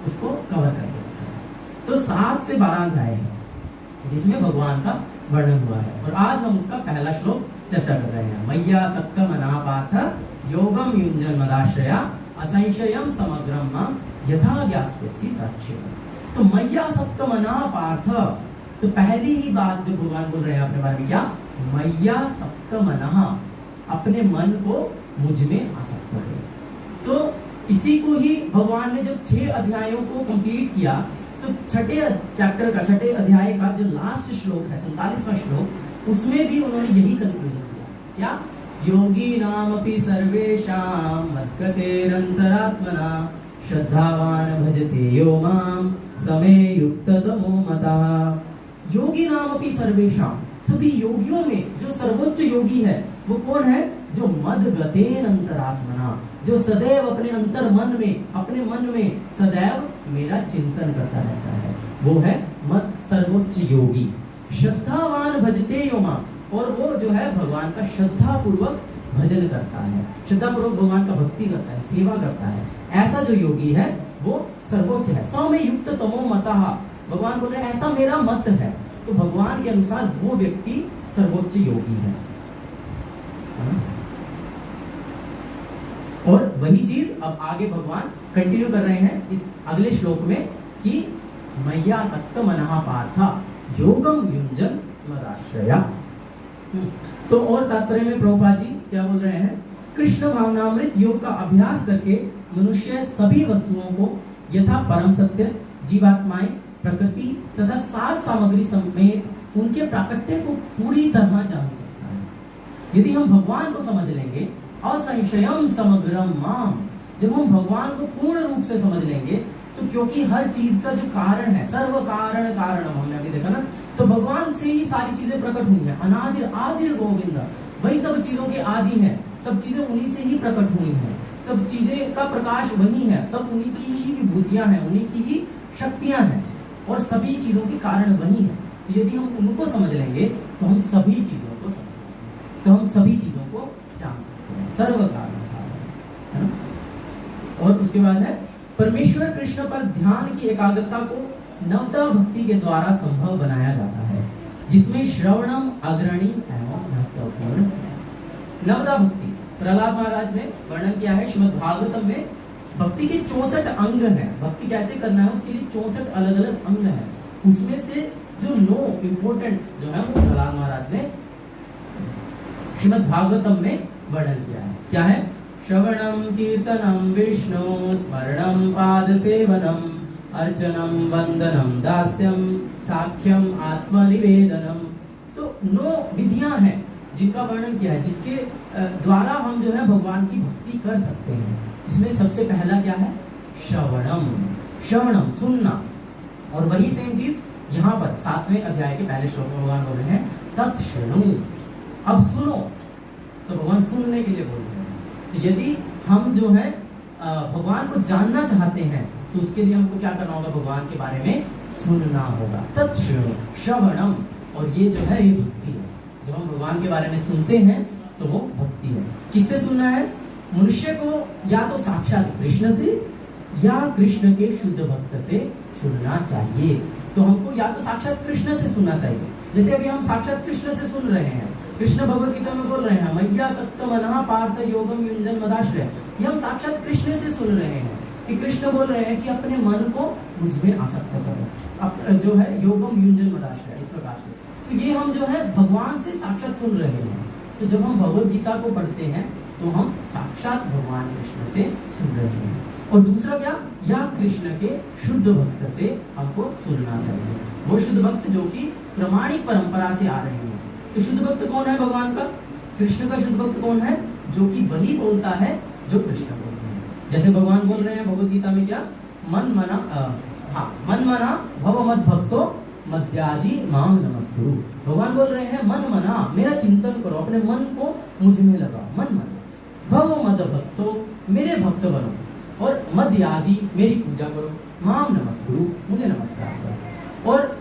उसको कवर करके रखा है। तो 7 से 12 अध्याय है जिसमें भगवान का वर्णन हुआ है और आज हम उसका पहला श्लोक चर्चा कर रहे हैं। मय्या सक्तम अनापाथ योगम युञ्जन मदाश्रया असंशयम समग्रम यथा ज्ञास्यसि तच्चिव। तो मय्या सक्तम अनापाथ, तो पहली ही बात जो भगवान बोल रहे हैं अपने बारे में, क्या? मय्या सक्तम अनः, अपने मन को मुझ में आसक्त है। तो इसी को ही भगवान ने जब 6 अध्यायों को कंप्लीट किया तो छठे चैप्टर का, छठे अध्याय का जो लास्ट श्लोक है 47वां श्लोक, उसमें भी उन्होंने यही कंक्लूजन दिया। क्या? योगी नामपि सर्वेषां मद्गतेरन्तरात्मना श्रद्धावान भजते यो मां समे युक्ततमो मतः। योगी नामपि सर्वेषां, सभी योगियों में जो सर्वोच्च योगी है वो कौन है? जो मद गतेन अंतरात्मना, जो सदैव अपने अंतर मन में, अपने मन में सदैव मेरा चिंतन करता रहता है, वो है मद सर्वोच्च योगी। श्रद्धावान भजते यो मां, और वो जो है भगवान का श्रद्धा पूर्वक भजन करता है, श्रद्धा पूर्वक भगवान का भक्ति करता है, सेवा करता है, ऐसा जो योगी है वो सर्वोच्च है। सौ में युक्त तमो मतः, भगवान बोल रहे हैं ऐसा मेरा मत है, तो भगवान के अनुसार वो व्यक्ति सर्वोच्च योगी है। और वही चीज अब आगे भगवान कंटिन्यू कर रहे हैं इस अगले श्लोक में कि मय्या सक्त मनः पार्थ योगम युञ्जन मदाश्रया। तो और तात्पर्य में प्रभुपाद जी क्या बोल रहे हैं, कृष्ण भावनामृत योग का अभ्यास करके मनुष्य सभी वस्तुओं को यथा परम सत्य, जीवात्माएं, प्रकृति तथा सात सामग्री समेत उनके प्राकट्य को पूरी तरह जान सकता है। यदि हम भगवान को समझ लेंगे, असंशयम समग्रम माम, जब हम भगवान को पूर्ण रूप से समझ लेंगे, तो क्योंकि हर चीज का जो कारण है, सर्व कारण कारणम, हमने अभी देखा ना, तो भगवान से ही सारी चीजें प्रकट हुई हैं। अनादिर आदिर गोविंद, वही सब चीजों के आदि हैं, सब चीजें उन्हीं से ही प्रकट हुई हैं, सब चीजें का प्रकाश वही है, सब उन्हीं की ही विभूतियां हैं, उन्हीं की ही शक्तियां हैं, और सभी चीजों के कारण वही है। तो यदि हम उनको समझ लेंगे तो हम सभी चीजों को समझ, तो हम सभी चीजों को जान सकते हैं, सर्व कारण है ना। और उसके बाद है परमेश्वर कृष्ण पर ध्यान की एकाग्रता को नवता भक्ति के द्वारा संभव बनाया जाता है, जिसमें श्रवणम अग्रणी एवं महत्वपूर्ण है। नवता भक्ति प्रहलाद महाराज ने वर्णन किया है श्रीमद् भागवतम में। भक्ति के 64 अंग हैं, भक्ति कैसे करना है उसके लिए 64 अलग अलग अंग हैं। उसमें से जो 9 इंपोर्टेंट जो है वो प्रहलाद महाराज ने श्रीमद् भागवतम में वर्णन किया है। क्या है? श्रवणम कीर्तनम विष्णु स्मरणम पाद सेवनम अर्चनम वंदनम दास्यम साख्यम आत्मनिवेदनम। तो 9 विधियां हैं जिनका वर्णन किया है, जिसके द्वारा हम जो है भगवान की भक्ति कर सकते हैं। इसमें सबसे पहला क्या है? श्रवणम, श्रवणम सुनना। और वही सेम चीज यहाँ पर 7वें अध्याय के पहले श्लोक में भगवान बोल रहे हैं तत्शृणु, अब सुनो। तो भगवान सुनने के लिए बोल रहे हैं। तो यदि हम जो है भगवान को जानना चाहते हैं तो उसके लिए हमको क्या करना होगा? भगवान के बारे में सुनना होगा। तत्शृणु, श्रवणम, और ये जो है ये भक्ति है। जब हम भगवान के बारे में सुनते हैं तो वो भक्ति है। किससे सुनना है? मनुष्य को या तो साक्षात कृष्ण से या कृष्ण के शुद्ध भक्त से सुनना चाहिए। तो हमको या तो साक्षात कृष्ण से सुनना चाहिए, जैसे अभी हम साक्षात कृष्ण से सुन रहे हैं। कृष्ण भगवत गीता में बोल रहे हैं मय्या सक्त मनः पार्थ योगम युञ्जन मदाश्रय। ये हम साक्षात कृष्ण से सुन रहे हैं कि कृष्ण बोल रहे हैं कि अपने मन को मुझ में आसक्त करो, अब जो है योगम युञ्जन मदाश्रय, इस प्रकार से। तो ये हम जो है भगवान से साक्षात सुन रहे हैं। तो जब हम भगवत गीता को पढ़ते हैं तो हम साक्षात भगवान कृष्ण से सुन रहे हैं। और दूसरा क्या? या कृष्ण के शुद्ध भक्त से हमको सुनना चाहिए। वो शुद्ध भक्त जो कि प्रामाणिक परंपरा से आ रहे हैं। तो शुद्ध भक्त कौन है भगवान का? कृष्ण का शुद्ध भक्त कौन है? जो कि वही बोलता है जो कृष्ण बोलते हैं। जैसे भगवान बोल रहे हैं भगवत गीता में क्या? मन मना भव मद भक्तो मद्याजी माम नमस्कुरु। भगवान बोल रहे हैं मन मना, मेरा चिंतन करो, अपने मन को मुझ में लगाओ। मन मना भव मद भक्तो, मेरे भक्त बनो, और मद्याजी, मेरी पूजा करो, माम नमस्कुरु, मुझे नमस्कार करो। और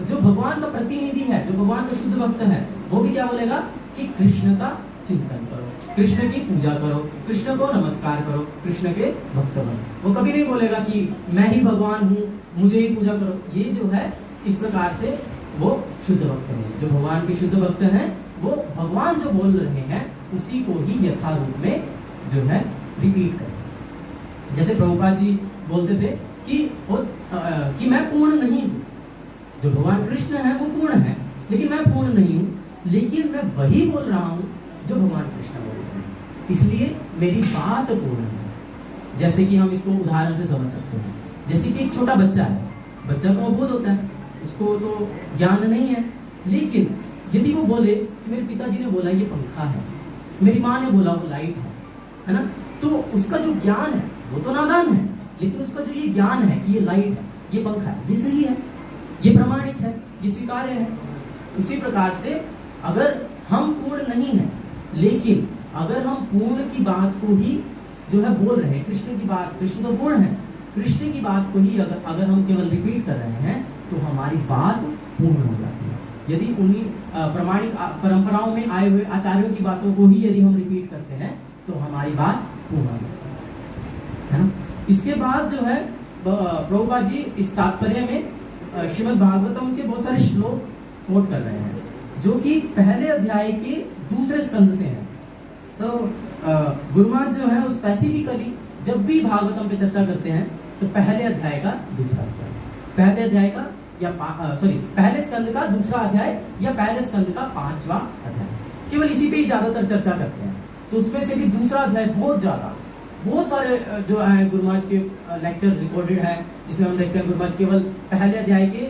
जो भगवान का प्रतिनिधि है, जो भगवान का शुद्ध भक्त है, वो भी क्या बोलेगा कि कृष्ण का चिंतन करो, कृष्ण की पूजा करो, कृष्ण को नमस्कार करो, कृष्ण के भक्त बनो। वो कभी नहीं बोलेगा कि मैं ही भगवान हूँ, मुझे ही पूजा करो। ये जो है इस प्रकार से वो शुद्ध भक्त है। जो भगवान के शुद्ध भक्त हैं वो भगवान जो बोल रहे हैं उसी को ही यथा रूप में जो है रिपीट करें। जैसे प्रभुपाद जी बोलते थे कि मैं पूर्ण नहीं हूँ। जो भगवान कृष्ण है वो पूर्ण है, लेकिन मैं पूर्ण नहीं हूँ, लेकिन मैं वही बोल रहा हूँ जो भगवान कृष्ण बोल रहे हैं, इसलिए मेरी बात पूर्ण है। जैसे कि हम इसको उदाहरण से समझ सकते हैं। जैसे कि एक छोटा बच्चा है, बच्चा तो अबोध होता है, उसको तो ज्ञान नहीं है, लेकिन यदि वो बोले कि मेरे पिताजी ने बोला ये पंखा है, मेरी माँ ने बोला वो लाइट है ना, तो उसका जो ज्ञान है वो तो नादान है, लेकिन उसका जो ये ज्ञान है कि ये लाइट है, ये पंखा है, ये सही है, ये प्रामाणिक है, ये स्वीकार्य है। उसी प्रकार से अगर हम पूर्ण नहीं हैं, लेकिन अगर हम पूर्ण की बात को ही जो है बोल रहे हैं, कृष्ण की बात, कृष्ण तो पूर्ण है, कृष्ण की बात को ही अगर हम केवल रिपीट कर रहे हैं तो हमारी बात पूर्ण हो जाती है। यदि उन्हीं प्रामाणिक परंपराओं में आए हुए आचार्यों की बातों को ही यदि हम रिपीट करते हैं तो हमारी बात पूर्ण हो जाती है ना। इसके बाद जो है प्रभुपाद जी इस तात्पर्य में श्रीमद् भागवतम के बहुत सारे श्लोक कोट कर रहे हैं जो कि पहले अध्याय के दूसरे स्कंद से हैं। तो गुरुमात जो है वो स्पेसिफिकली जब भी भागवतम पे चर्चा करते हैं तो पहले अध्याय का दूसरा स्कंद, पहले अध्याय का या पहले स्कंद का दूसरा अध्याय या पहले स्कंद का 5वां अध्याय, केवल इसी पे ही ज्यादातर चर्चा करते हैं। तो उसमें से भी दूसरा अध्याय बहुत सारे जो है गुरुमाज के लेक्चर्स रिकॉर्डेड हैं, जिसमें हम देखते हैं गुरुमाज केवल पहले अध्याय के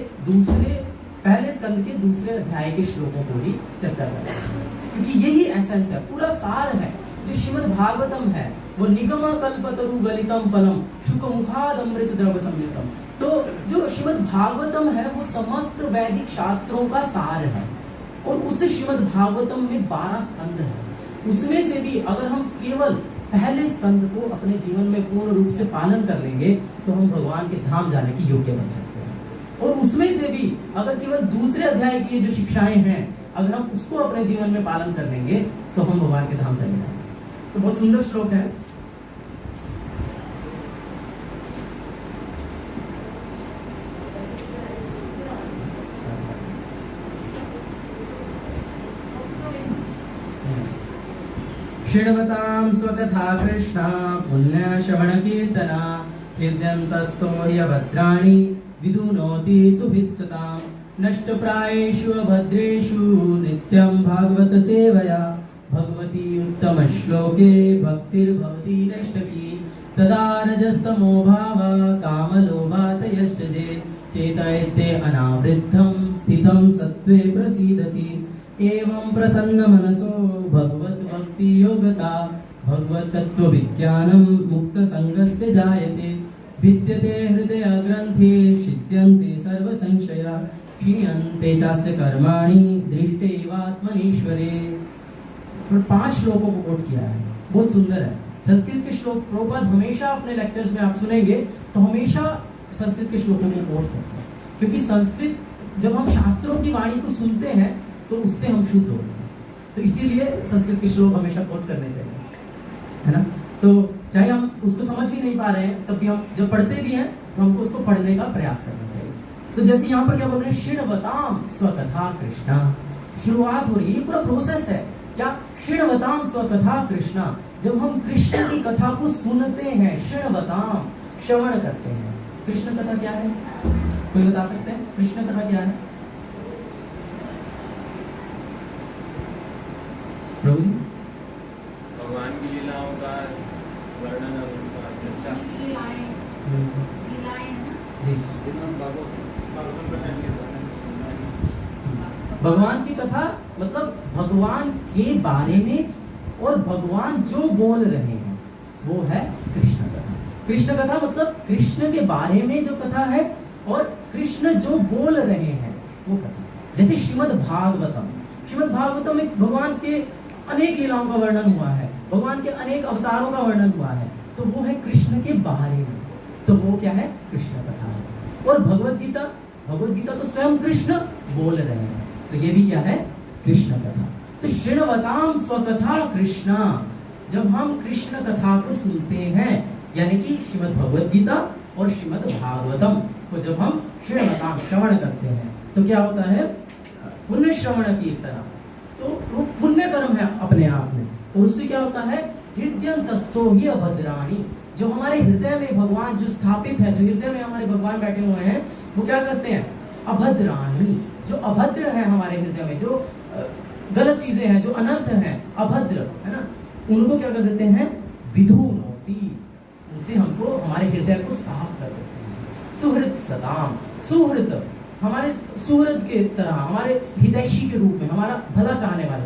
पहले स्कंद के दूसरे अध्याय के श्लोकों को ही चर्चा करते हैं, क्योंकि यही एसेंस है, पूरा सार है जो श्रीमद् भागवतम है। वो निगम कल्पतरु गलितम फलम शुक मुखाद अमृत द्रव संयुतम। तो जो श्रीमद् भागवतम है वो समस्त वैदिक शास्त्रों का सार है, और उस श्रीमद् भागवतम में 12 स्कंद है। उसमें से भी अगर हम केवल पहले स्कंद को अपने जीवन में पूर्ण रूप से पालन कर लेंगे तो हम भगवान के धाम जाने की योग्य बन सकते हैं। और उसमें से भी अगर केवल दूसरे अध्याय की जो शिक्षाएं हैं अगर हम उसको अपने जीवन में पालन कर लेंगे तो हम भगवान के धाम चले जाएंगे। तो बहुत सुंदर श्लोक है। शृण्वतां स्वकथा कृष्णा पुण्य श्रवण कीर्तना हृदयन्तस्तो ह्यभद्राणि विदुनोति सुहृत्सताम् नष्टप्रायेषु अभद्रेषु नित्यं भागवत सेवया भगवती उत्तम श्लोके भक्तिर्भवति नैष्टकी तदा रजस्तमो भावा कामलोभातयश्च जे चेतयते अनावृद्धं स्थितं सत्त्वे प्रसीदति एवं प्रसन्न मनसो भगवत भक्ति योगता भगवत तत्व विज्ञानम मुक्त संगस्य जायते भिद्यते हृदय ग्रंथे छिद्यन्ते सर्व संशया क्षीयन्ते चास्य कर्माणि दृष्टैवात्मनीश्वरे। 5 श्लोकों को कोट किया है, बहुत सुंदर है। संस्कृत के श्लोक प्रभुपाद हमेशा अपने लेक्चर्स में आप सुनेंगे तो हमेशा संस्कृत के श्लोकों को कोट करते हैं, क्योंकि संस्कृत जब हम शास्त्रों की वाणी को सुनते हैं तो उससे हम शुद्ध होते हैं। तो इसीलिए संस्कृत के श्लोक हमेशा कोट करने चाहिए, है ना। तो चाहे हम उसको समझ भी नहीं पा रहे हैं तब भी हम जब पढ़ते भी हैं तो हमको उसको पढ़ने का प्रयास करना चाहिए। तो जैसे यहाँ पर क्या बोल रहे हैं, शृण्वताम स्वकथा कृष्णा, शुरुआत हो रही है, ये पूरा प्रोसेस है क्या, शृण्वताम स्वकथा कृष्णा। जब हम कृष्ण की कथा को सुनते हैं, शृण्वताम श्रवण करते हैं। कृष्ण कथा क्या है, कोई बता सकते हैं कृष्ण कथा क्या है? प्रभु जी, भगवान की लीलाओं का वर्णन और उनका चर्चा जी। भगवान की कथा मतलब भगवान के बारे में, और भगवान जो बोल रहे हैं वो है कृष्ण कथा। कृष्ण कथा मतलब कृष्ण के बारे में जो कथा है और कृष्ण जो बोल रहे हैं वो कथा। जैसे श्रीमद् भागवतम में भगवान के अनेक लीलाओं का वर्णन हुआ है, भगवान के अनेक अवतारों का वर्णन हुआ है, तो वो है कृष्ण के बारे में, तो वो क्या है, कृष्ण कथा है। और भगवत गीता तो स्वयं कृष्ण बोल रहे हैं, तो ये भी क्या है, कृष्ण कथा। तो शृण्वताम स्वकथा कृष्णा, जब हम कृष्ण कथा को सुनते हैं, यानी कि श्रीमद् भगवत गीता और श्रीमद् भागवतम को जब हम शृण्वताम श्रवण करते हैं तो क्या होता है, पुण्य श्रवण कीर्तना, तो वो पुण्य कर्म है अपने आप में। और उससे क्या होता है, हृदयन्तस्थो हि अभद्राणि, जो हमारे हृदय में भगवान जो स्थापित है, जो हृदय में हमारे भगवान बैठे हुए हैं, वो क्या करते हैं, अभद्राणि, जो अभद्र है हमारे हृदय में, जो गलत चीजें हैं, जो अनर्थ हैं, अभद्र है ना, उनको क्या कर देते हैं, विधुनोति, उनसे हमको हमारे हृदय को साफ कर देते हैं। सुहृत सताम, सुहृत हमारे सुहृद के तरह, हमारे हितैषी के रूप में, हमारा भला चाहने वाले,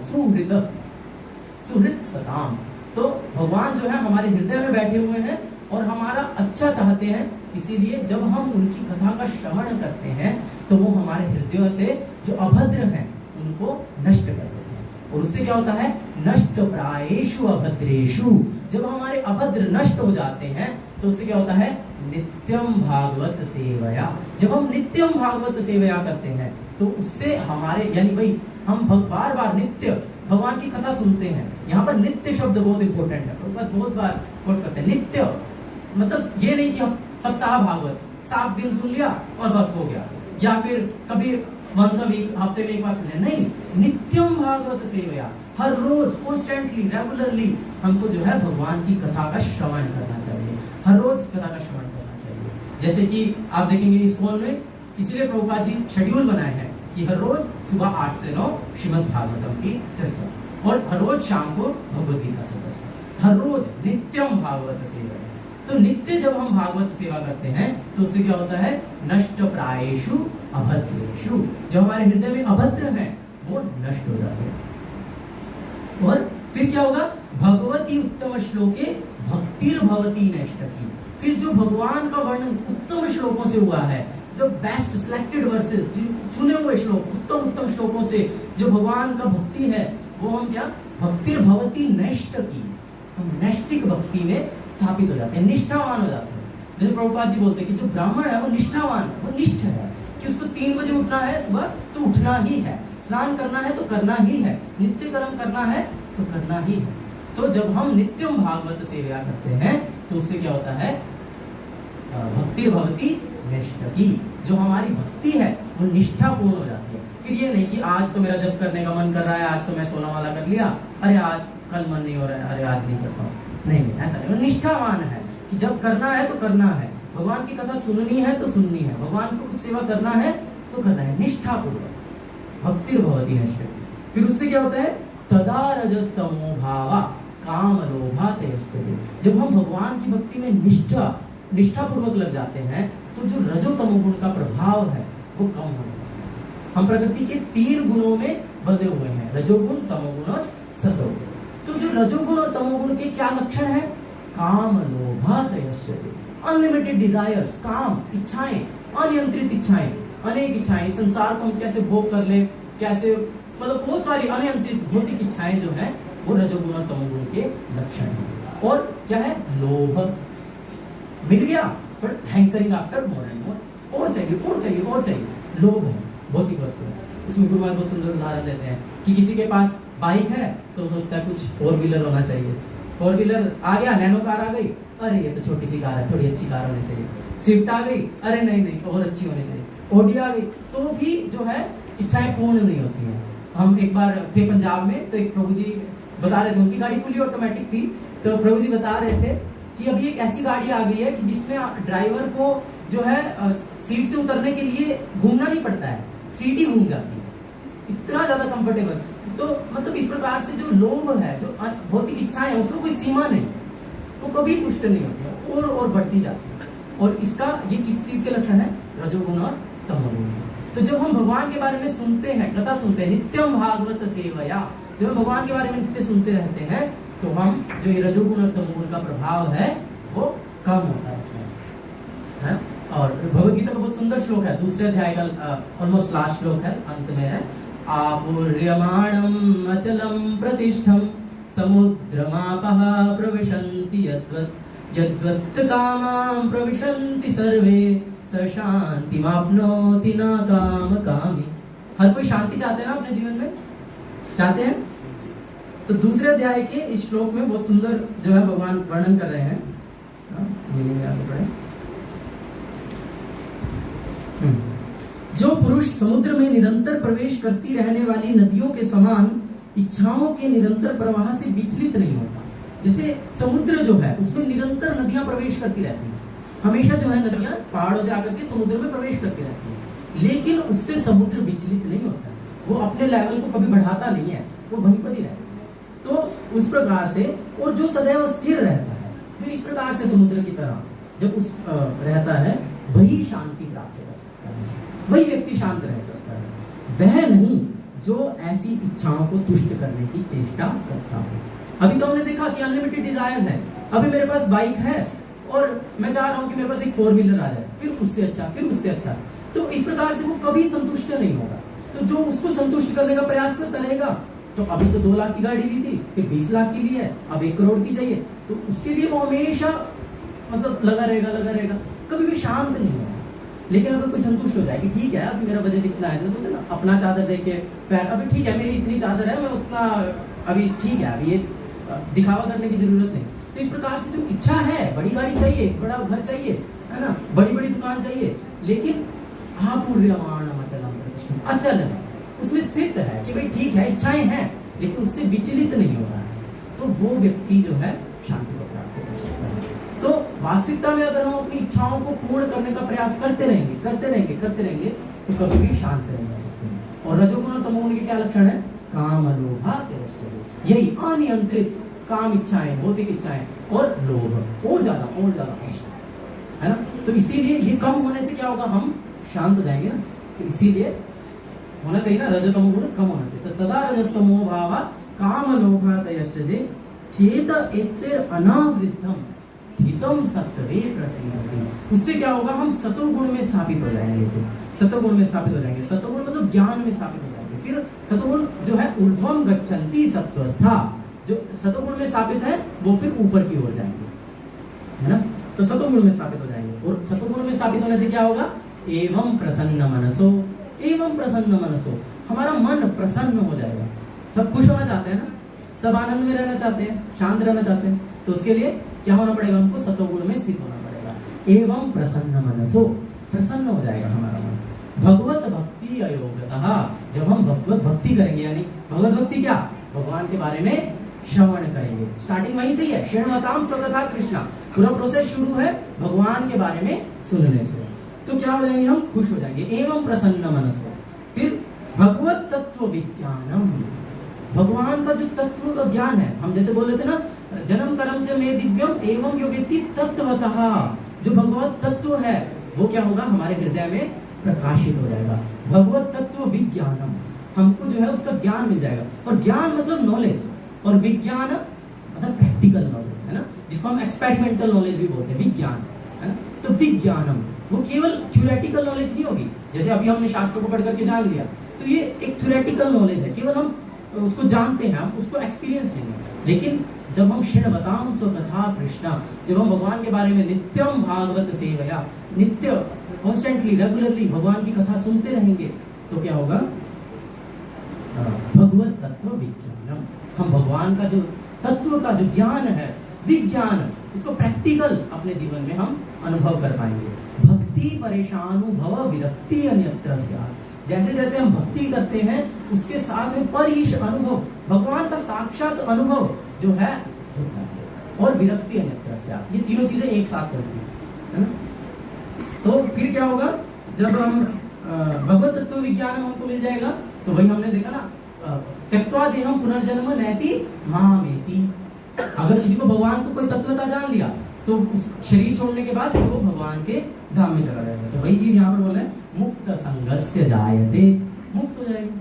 सुहृद सताम। तो भगवान जो है हमारे हृदय में बैठे हुए हैं और हमारा अच्छा चाहते हैं, इसीलिए जब हम उनकी कथा का श्रवण करते हैं तो वो हमारे हृदयों से जो अभद्र हैं उनको नष्ट कर देते हैं, और उससे क्या होता है, नष्ट प्रायेषु अभद्रेषु, जब हमारे अभद्र नष्ट हो जाते हैं तो उससे क्या होता है, नित्यम भागवत सेवया। जब हम नित्यम भागवत सेवया करते हैं तो उससे हमारे, यानी भाई हम बार बार नित्य भगवान की कथा सुनते हैं। यहाँ पर नित्य शब्द बहुत इंपॉर्टेंट है, बहुत बार कोट करते हैं नित्य, मतलब ये नहीं कि हम सप्ताह भागवत 7 दिन सुन लिया और बस हो गया, या फिर कभी वंस अ वीक, हफ्ते में एक बार सुने, नहीं, नित्यम भागवत सेवया, हर रोज कॉन्स्टेंटली रेगुलरली हमको जो है भगवान की कथा का श्रवण करना चाहिए, हर रोज कथा का श्रवण करना चाहिए। जैसे कि आप देखेंगे इस्कॉन में, इसीलिए प्रभुपाद जी शेड्यूल बनाए हैं कि हर रोज सुबह 8 से 9 श्रीमद् भागवतम की चर्चा, और हर रोज शाम को भगवद गीता से चर्चा, हर रोज नित्यम भागवत सेवा। तो नित्य जब हम भागवत सेवा करते हैं तो उससे क्या होता है, नष्ट प्रायेषु अभद्रेषु, जो हमारे हृदय में अभद्र हैं वो नष्ट हो जाते हैं। और फिर क्या होगा, भगवती उत्तम श्लोके भक्तिर भवती नष्टकी, फिर जो भगवान का वर्णन उत्तम श्लोकों से हुआ है, द बेस्ट सिलेक्टेड वर्सेस, चुने हुए श्लोक, उत्तम उत्तम श्लोकों से जो भगवान का भक्ति है वो हम क्या, भक्तिर भवती नष्टकी, हम नैष्टिक भक्ति में स्थापित हो जाते हैं, निष्ठावान हो जाते हैं। जैसे प्रभुपाद जी बोलते हैं कि जो ब्राह्मण है वो निष्ठावान, वो निष्ठ है, कि उसको 3 बजे उठना है सुबह तो उठना ही है, स्नान करना है तो करना ही है, नित्य कर्म करना है तो करना ही है। तो जब हम नित्यम भागवत सेवा करते हैं तो उससे क्या होता है, भक्ति भवती निष्ठकी, जो हमारी भक्ति है वो निष्ठापूर्ण हो जाती है। फिर ये नहीं कि आज तो मेरा जप करने का मन कर रहा है, आज तो मैं 16 वाला कर लिया, अरे आज कल मन नहीं हो रहा है, अरे आज नहीं करता हूँ, नहीं, ऐसा नहीं। वो निष्ठावान है कि जब करना है तो करना है, भगवान की कथा सुननी है तो सुननी है, भगवान को कुछ सेवा करना है तो करना है, निष्ठापूर्वक, भक्ति भवती निष्ठा। फिर उससे क्या होता है, तदा रजस्तमो भावा काम लोभा तेजस्ते, जब हम भगवान की भक्ति में निष्ठापूर्वक लग जाते हैं तो जो रजो तमोगुण का प्रभाव है वो कम हो जाता है। हम प्रकृति के 3 गुणों में बंधे हुए हैं, रजोगुण, तमोगुण और सतोगुण। तो जो रजोगुण और तमोगुण के क्या लक्षण है, काम लोभा तेजस्ते, अनलिमिटेड डिजायर्स, काम, इच्छाएं, अनियंत्रित इच्छाएं, अनेक इच्छाएं, संसार को हम कैसे भोग कर ले, कैसे, मतलब बहुत सारी अनियंत्रित भौतिक इच्छाएं जो है वो रजोगुण और तमोगुण के लक्षण हैं। और क्या है, लोभ, मिल गया पर hankering after more and more, और चाहिए और चाहिए और चाहिए, लोभ है, भौतिक वस्तु है। इसमें गुरु महाराज बहुत सुंदर उदाहरण देते हैं कि किसी के पास बाइक है तो सोचता है कुछ 4 व्हीलर होना चाहिए, 4 व्हीलर आ गया, नैनो कार आ गई, अरे ये तो छोटी सी कार है, थोड़ी अच्छी कार होनी चाहिए, स्विफ्ट आ गई, अरे नहीं और अच्छी होनी चाहिए, ऑडी आ गई, तो भी जो है इच्छाएं पूर्ण नहीं होती हैं। हम एक बार थे पंजाब में, तो एक प्रभु जी बता रहे थे, उनकी गाड़ी फुली ऑटोमेटिक थी, तो प्रभु जी बता रहे थे कि अभी एक ऐसी गाड़ी आ गई है कि जिसमें ड्राइवर को जो है सीट से उतरने के लिए घूमना नहीं पड़ता है, सीट ही घूम जाती है, इतना ज्यादा कंफर्टेबल। तो मतलब इस प्रकार से जो लोभ है, जो भौतिक इच्छाएं है, उसको कोई सीमा नहीं, वो कभी तुष्ट नहीं होती, और बढ़ती जाती है। और इसका ये किस चीज के लक्षण है, रजोगुण और तमोगुण। तो जब हम भगवान के बारे में सुनते हैं, कथा सुनते हैं, नित्यम भागवत सेवया, जब हम भगवान के बारे में नित्य सुनते रहते हैं तो हम जो ये रजोगुण और तमोगुण का प्रभाव है वो कम होता है। और भगवद गीता का बहुत सुंदर श्लोक है, 2 अध्याय का ऑलमोस्ट लास्ट श्लोक है, अंत में है, आपूर्यमाणम अचलम प्रतिष्ठम समुद्रमापः प्रविशन्ति यद्वत् कामां प्रविशन्ति सर्वे स शान्तिमाप्नोति न काम कामी। हर कोई शांति चाहते हैं ना अपने जीवन में, चाहते हैं। तो 2 अध्याय के इस श्लोक में बहुत सुंदर जो है भगवान वर्णन कर रहे हैं, जो पुरुष समुद्र में निरंतर प्रवेश करती रहने वाली नदियों के समान इच्छाओं के निरंतर प्रवाह से विचलित नहीं होता। जैसे समुद्र जो है उसमें निरंतर नदियां प्रवेश करती रहती हैं, हमेशा जो है नदियां पहाड़ों से आकर के समुद्र में प्रवेश करती रहती हैं, लेकिन उससे समुद्र विचलित नहीं होता, वो अपने लेवल को कभी बढ़ाता नहीं है, वो वहीं पर ही रहता है। तो उस प्रकार से, और जो सदैव स्थिर रहता है, जो इस प्रकार से समुद्र की तरह जब उस रहता है, वही शांति प्राप्त कर सकता है, वही व्यक्ति शांत रह सकता है, वह नहीं जो ऐसी इच्छाओं को तुष्ट करने की चेष्टा करता है। अभी तो हमने देखा कि अनलिमिटेड डिजायर्स है, अभी मेरे पास बाइक है और मैं चाह रहा हूं कि मेरे पास एक 4 व्हीलर आ जाए, फिर उससे अच्छा, फिर उससे अच्छा, तो इस प्रकार से वो कभी संतुष्ट नहीं होगा। तो जो उसको संतुष्ट करने का प्रयास करता रहेगा तो अभी तो 2 लाख की गाड़ी ली थी, फिर 20 लाख की ली है, अब 1 करोड़ की चाहिए, तो उसके लिए वो हमेशा मतलब लगा रहेगा, कभी भी शांत नहीं होगा। लेकिन अगर कोई संतुष्ट हो जाए कि ठीक है अभी मेरा बजट इतना है, तो ना अपना चादर देख के पैर, अभी ठीक है मेरी इतनी चादर है, मैं उतना अभी ठीक है, अभी ये दिखावा करने की जरूरत नहीं। तो इस प्रकार से जो इच्छा है, बड़ी गाड़ी चाहिए, बड़ा घर चाहिए, है ना, बड़ी बड़ी दुकान चाहिए, लेकिन आपूर्यमाण अचलम प्रतिष्ठितम, अचल है, उसमें स्थित है कि भाई ठीक है इच्छाएं हैं, लेकिन उससे विचलित नहीं हो रहा है, तो वो व्यक्ति जो है शांति को प्राप्त कर सकता है। तो वास्तविकता में अगर हम अपनी इच्छाओं को पूर्ण करने का प्रयास करते रहेंगे तो कभी भी शांत नहीं रह सकते। और रजोगुण और तमोगुण के क्या लक्षण है? काम, लोभ, यही अनियंत्रित काम इच्छाएं, भौतिक इच्छाएं और लोभ, और ज्यादा है ना। तो इसीलिए ये कम होने से क्या होगा, हम शांत हो जाएंगे ना। तो इसीलिए होना चाहिए ना, रजतमो गुण कम होना चाहिए। तो तदा रजस्तमो भाव काम लोभादयश्च चेत एतिर अनावृद्धम स्थितम सत्वे प्रसीदति। उससे क्या होगा, हम सतोगुण में स्थापित हो जाएंगे। सतोगुण में स्थापित हो जाएंगे, सतोगुण मतलब ज्ञान में स्थापित हो जाएंगे। फिर सतोगुण जो है ऊर्ध्वम गच्छन्ति सत्वस्था, जो सतोगुण में स्थापित है वो फिर ऊपर की ओर जाएंगे, है ना। तो सतोगुण में स्थापित हो जाएंगे, और सतोगुण में स्थापित होने से क्या होगा, एवं प्रसन्न मनसो, हमारा मन प्रसन्न हो जाएगा। सब खुश होना चाहते हैं ना, सब आनंद में रहना चाहते हैं, शांत रहना चाहते हैं, तो उसके लिए क्या होना पड़ेगा, हमको सतोगुण में स्थित होना पड़ेगा। एवं प्रसन्न मनसो, प्रसन्न हो जाएगा हमारा मन। भगवत भक्ति अयोगतः, जब हम भगवत भक्ति करेंगे, यानी भगवत भक्ति क्या, भगवान के बारे में श्रवण करेंगे। स्टार्टिंग वहीं से ही है, श्रृण्वताम स्वकथा कृष्णा, पूरा प्रोसेस शुरू है भगवान के बारे में सुनने से। तो क्या हो जाएंगे, हम खुश हो जाएंगे। एवं प्रसन्न मनसो, फिर भगवत तत्व विज्ञानम, भगवान का जो तत्व का ज्ञान है, हम जैसे बोल रहे थे ना, जन्म कर्म च मे दिव्यम एवं यो वेत्ति तत्वतः, जो भगवत तत्व है वो क्या होगा, हमारे हृदय में प्रकाशित हो जाएगा। भगवत तत्व विज्ञानम, हमको जो है उसका ज्ञान मिल जाएगा। और ज्ञान मतलब नॉलेज, और विज्ञान मतलब प्रैक्टिकल नॉलेज, है ना, जिसको हम एक्सपेरिमेंटल नॉलेज भी बोलते हैं, विज्ञान, है ना। तो विज्ञानम वो केवल थ्योरेटिकल नॉलेज नहीं होगी, जैसे अभी हमने शास्त्र को पढ़ करके जान लिया, तो ये एक थ्योरेटिकल नॉलेज है, केवल हम उसको जानते हैं, हम उसको एक्सपीरियंस नहीं है। लेकिन जब हम श्रृण्वताम स्वकथा कृष्णा, जब हम भगवान के बारे में नित्यम भागवत सेवया, नित्य कॉन्स्टेंटली रेगुलरली भगवान की कथा सुनते रहेंगे, तो क्या होगा, भगवत तत्व विज्ञानम, हम भगवान का जो तत्व का जो ज्ञान है, विज्ञान, उसको प्रैक्टिकल अपने जीवन में हम अनुभव कर पाएंगे। भक्ति परेशानुभव विरक्ति अन्यत्र स्यात्, जैसे जैसे हम भक्ति करते हैं उसके साथ में परीश अनुभव, भगवान का साक्षात अनुभव जो है होता है, और विरक्ति अन्यत्र स्यात्, ये तीनों चीजें एक साथ चलती है ना। तो फिर क्या होगा, जब हम भगवत तत्व विज्ञान हमको मिल जाएगा, तो वही हमने देखा ना, त्यक्त्वा देहं पुनर्जन्म नैति मामेति। अगर किसी को भगवान को कोई तत्वता जान लिया, तो उस शरीर छोड़ने के बाद वो भगवान के धाम में चला जाएगा। तो वही चीज यहाँ पर बोला है, मुक्त संगस्य जायते, मुक्त हो जाएंगे।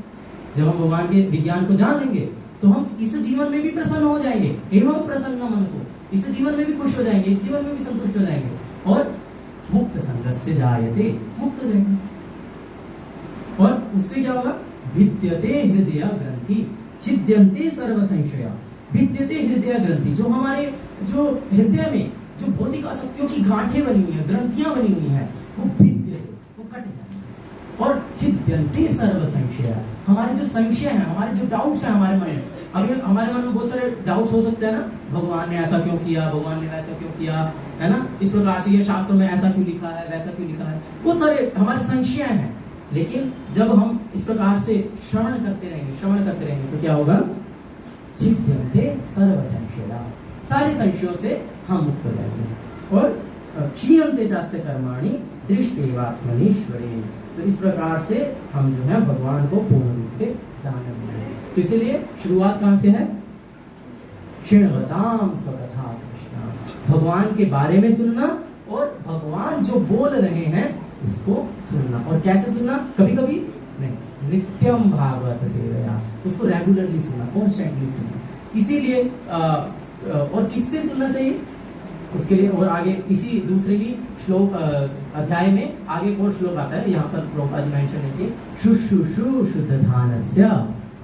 जब हम भगवान के विज्ञान को जान लेंगे, तो हम इस जीवन में भी प्रसन्न हो जाएंगे। एवं प्रसन्न मनसो, इस जीवन में भी खुश हो जाएंगे, इस जीवन में भी संतुष्ट हो जाएंगे, और मुक्त संगस्य जायते, मुक्त हो जाएंगे। और उससे क्या होगा, भिद्यते हृदय ग्रंथि छिद्यन्ते सर्व संशया। भिद्यते हृदय ग्रंथि, जो हमारे जो हृदय में जो भौतिक आसक्तियों की गांठें बनी हुई है, ग्रंथियां बनी हुई है, वो भिद्यते, वो कट जाएंगे। और छिद्यन्ते सर्व संशया, हमारे जो संशय है, हमारे जो डाउट्स हैं हमारे मन में, अभी हमारे मन में बहुत सारे डाउट्स हो सकते हैं ना, भगवान ने ऐसा क्यों किया, भगवान ने वैसा क्यों किया, है ना, इस प्रकार से ये शास्त्रों में ऐसा क्यों लिखा है, वैसा क्यों लिखा है, बहुत सारे हमारे संशय हैं। लेकिन जब हम इस प्रकार से श्रवण करते रहेंगे, तो क्या होगा, छिद्यन्ते सर्व संशया, सारे संशयों से हम मुक्त हो जाएंगे। और क्षीयन्ते चास्य कर्माणि दृष्टेवात्मनीश्वरे, तो इस प्रकार से हम जो है भगवान को पूर्ण रूप से जानेंगे। तो इसलिए शुरुआत कहाँ से है, श्रृण्वताम स्वकथा कृष्णा, भगवान के बारे में सुनना, और भगवान जो बोल रहे हैं उसको सुनना। और कैसे सुनना, कभी कभी नहीं, नित्यम भागवत सेवया, उसको रेगुलरली सुनना, कॉन्स्टेंटली सुनना। इसीलिए और किससे सुनना चाहिए उसके लिए, और आगे इसी दूसरे ही श्लोक अध्याय में आगे एक और श्लोक आता है, यहाँ पर प्रभुपाद जी मेंशन है कि शुश्रूषु शुद्धधानस्य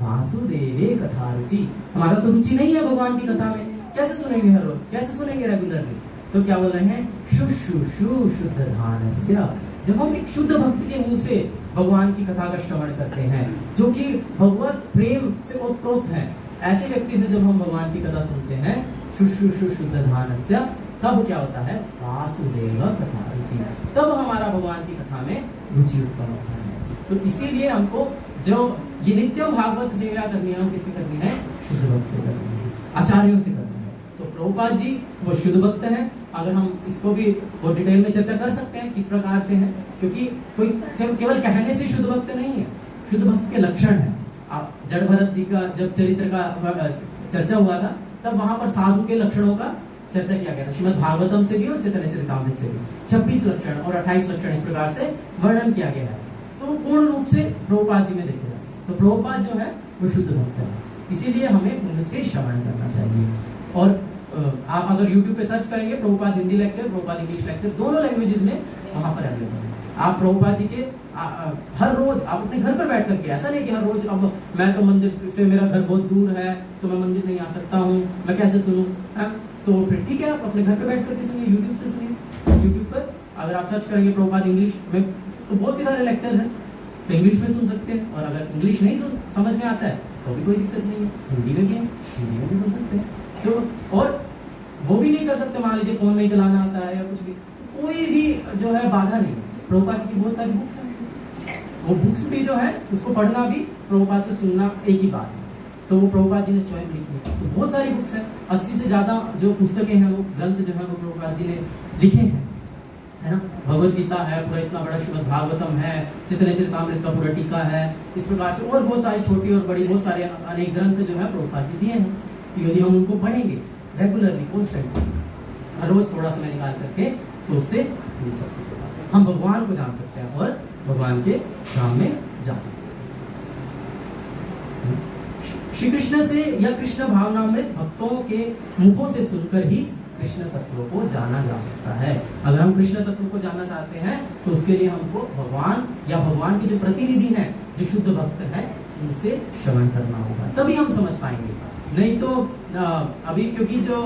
वासुदेवे कथा रुचि। हमारा तो रुचि नहीं है भगवान की कथा में, कैसे सुनेंगे हर रोज, कैसे सुनेंगे रेगुलरली? तो क्या बोल रहे हैं? शुश्रूषु शुद्ध धानस्य। जब हम एक शुद्ध भक्त के मुंह से भगवान की कथा का श्रवण करते हैं, जो कि भगवत प्रेम से ओतप्रोत है, ऐसे व्यक्ति से जब हम भगवान की कथा सुनते हैं, शुश्रूषु शुद्ध धानस्य, तब क्या होता है? वासुदेव कथा रुचि। तब हमारा भगवान की कथा में रुचि उत्पन्न होता है। तो इसीलिए हमको जो ये नित्यम भागवत सेवा करनी है, वो किसी करनी है? शुद्ध भक्त से करनी है, आचार्यों से करनी है। तो प्रभुपाद जी वो शुद्ध भक्त हैं। अगर हम इसको भी बहुत डिटेल में चर्चा कर सकते हैं किस प्रकार से हैं, क्योंकि कोई केवल कहने से शुद्ध भक्त नहीं है, शुद्ध भक्त के लक्षण है। आप जड़ भरत जी का जब चरित्र का चर्चा हुआ था, तब वहां पर साधु के लक्षणों का चर्चा किया गया था, श्रीमद् भागवतम से भी और चैतन्य चरितामृत से भी 26 लक्षण और 28 लक्षण इस प्रकार से वर्णन किया गया है। तो पूर्ण रूप से प्रभुपाद जी में देखेगा तो प्रभुपाद जो है वो शुद्ध भक्त है, इसीलिए हमें उनसे श्रवण करना चाहिए। और आप अगर YouTube पे सर्च करेंगे Prabhupada Hindi lecture, Prabhupada English lecture, दोनों लैंग्वेजेस में वहां पर अवेलेबल है। आप प्रभुपाद जी के हर रोज आप अपने घर पर बैठ करके, ऐसा नहीं कि हर रोज अब मैं तो मंदिर से, मेरा घर बहुत दूर है तो मैं मंदिर नहीं आ सकता हूँ, मैं कैसे सुनूं? तो फिर ठीक है, आप अपने घर पे बैठ करके सुनिए, यूट्यूब से सुनिए। यूट्यूब पर अगर आप सर्च करेंगे प्रभुपाद इंग्लिश में तो बहुत ही सारे लेक्चर्स हैं, तो इंग्लिश में सुन सकते हैं। और अगर इंग्लिश नहीं समझ में आता है तो भी कोई दिक्कत नहीं है, हिंदी में भी है, हिंदी में भी सुन सकते हैं। तो और वो भी नहीं कर सकते, मान लीजिए फोन नहीं चलाना आता है या कुछ भी, तो कोई भी जो है बाधा नहीं। प्रभुपाद जी की बहुत सारी बुक्स हैं, वो बुक्स भी जो है उसको पढ़ना भी प्रभुपाद से सुनना एक ही बात है। तो वो प्रभुपाद जी ने स्वयं लिखी है, तो बहुत सारी बुक्स हैं, 80 से ज्यादा जो पुस्तकें हैं, वो ग्रंथ जो है वो प्रभुपाद जी ने लिखे हैं, है ना। भगवत गीता है, पूरा इतना बड़ा श्रीमद् भागवतम है, चैतन्य चरितामृत का पूरा टीका है, इस प्रकार से और बहुत सारी छोटी और बड़ी बहुत सारे अनेक ग्रंथ जो है प्रभुपाद जी दिए हैं। तो यदि हम उनको पढ़ेंगे रेगुलरली, कॉन्स्टेंटली, हर रोज थोड़ा समय निकाल करके, तो उससे मिल सब कुछ होगा, हम भगवान को जान सकते हैं और भगवान के धाम में जा सकते हैं। श्री कृष्ण से या कृष्ण भावनामृत भक्तों के मुखों से सुनकर ही कृष्ण तत्व को जाना जा सकता है। अगर हम कृष्ण तत्व को जानना चाहते हैं तो उसके लिए हमको भगवान या भगवान के जो प्रतिनिधि हैं, जो शुद्ध भक्त हैं, उनसे श्रवण करना होगा, तभी हम समझ पाएंगे। नहीं तो अभी क्योंकि जो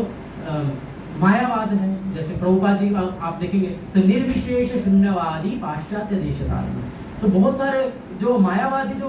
मायावाद है, जैसे प्रभुपाद जी आप देखेंगे तो निर्विशेष शून्यवादी पाश्चात्य देशधारी, तो बहुत सारे जो मायावादी जो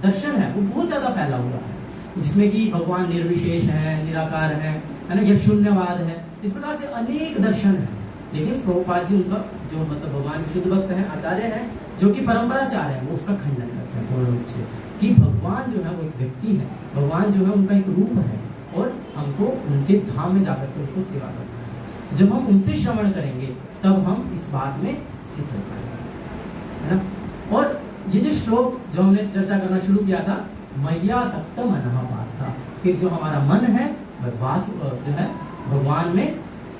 दर्शन है वो बहुत ज्यादा फैला हुआ है, जिसमें कि भगवान निर्विशेष है, निराकार है ना, या शून्यवाद है, इस प्रकार से अनेक दर्शन है। लेकिन प्रभुपाद जी उनका जो मतलब भगवान शुद्ध भक्त हैं, आचार्य हैं, जो कि परंपरा से आ रहे हैं, वो उसका खंडन करते हैं पूर्ण रूप से कि भगवान जो है वो एक व्यक्ति है, भगवान जो है उनका एक रूप है और हमको उनके धाम में जाकर के उनको सेवा करना है। तो जब हम उनसे श्रवण करेंगे तब हम इस बात में स्थित हो पाएंगे, है ना। और ये जो श्लोक जो हमने चर्चा करना शुरू किया था, मैया सक्त मनः पार्थ, फिर जो हमारा मन है वास जो है भगवान में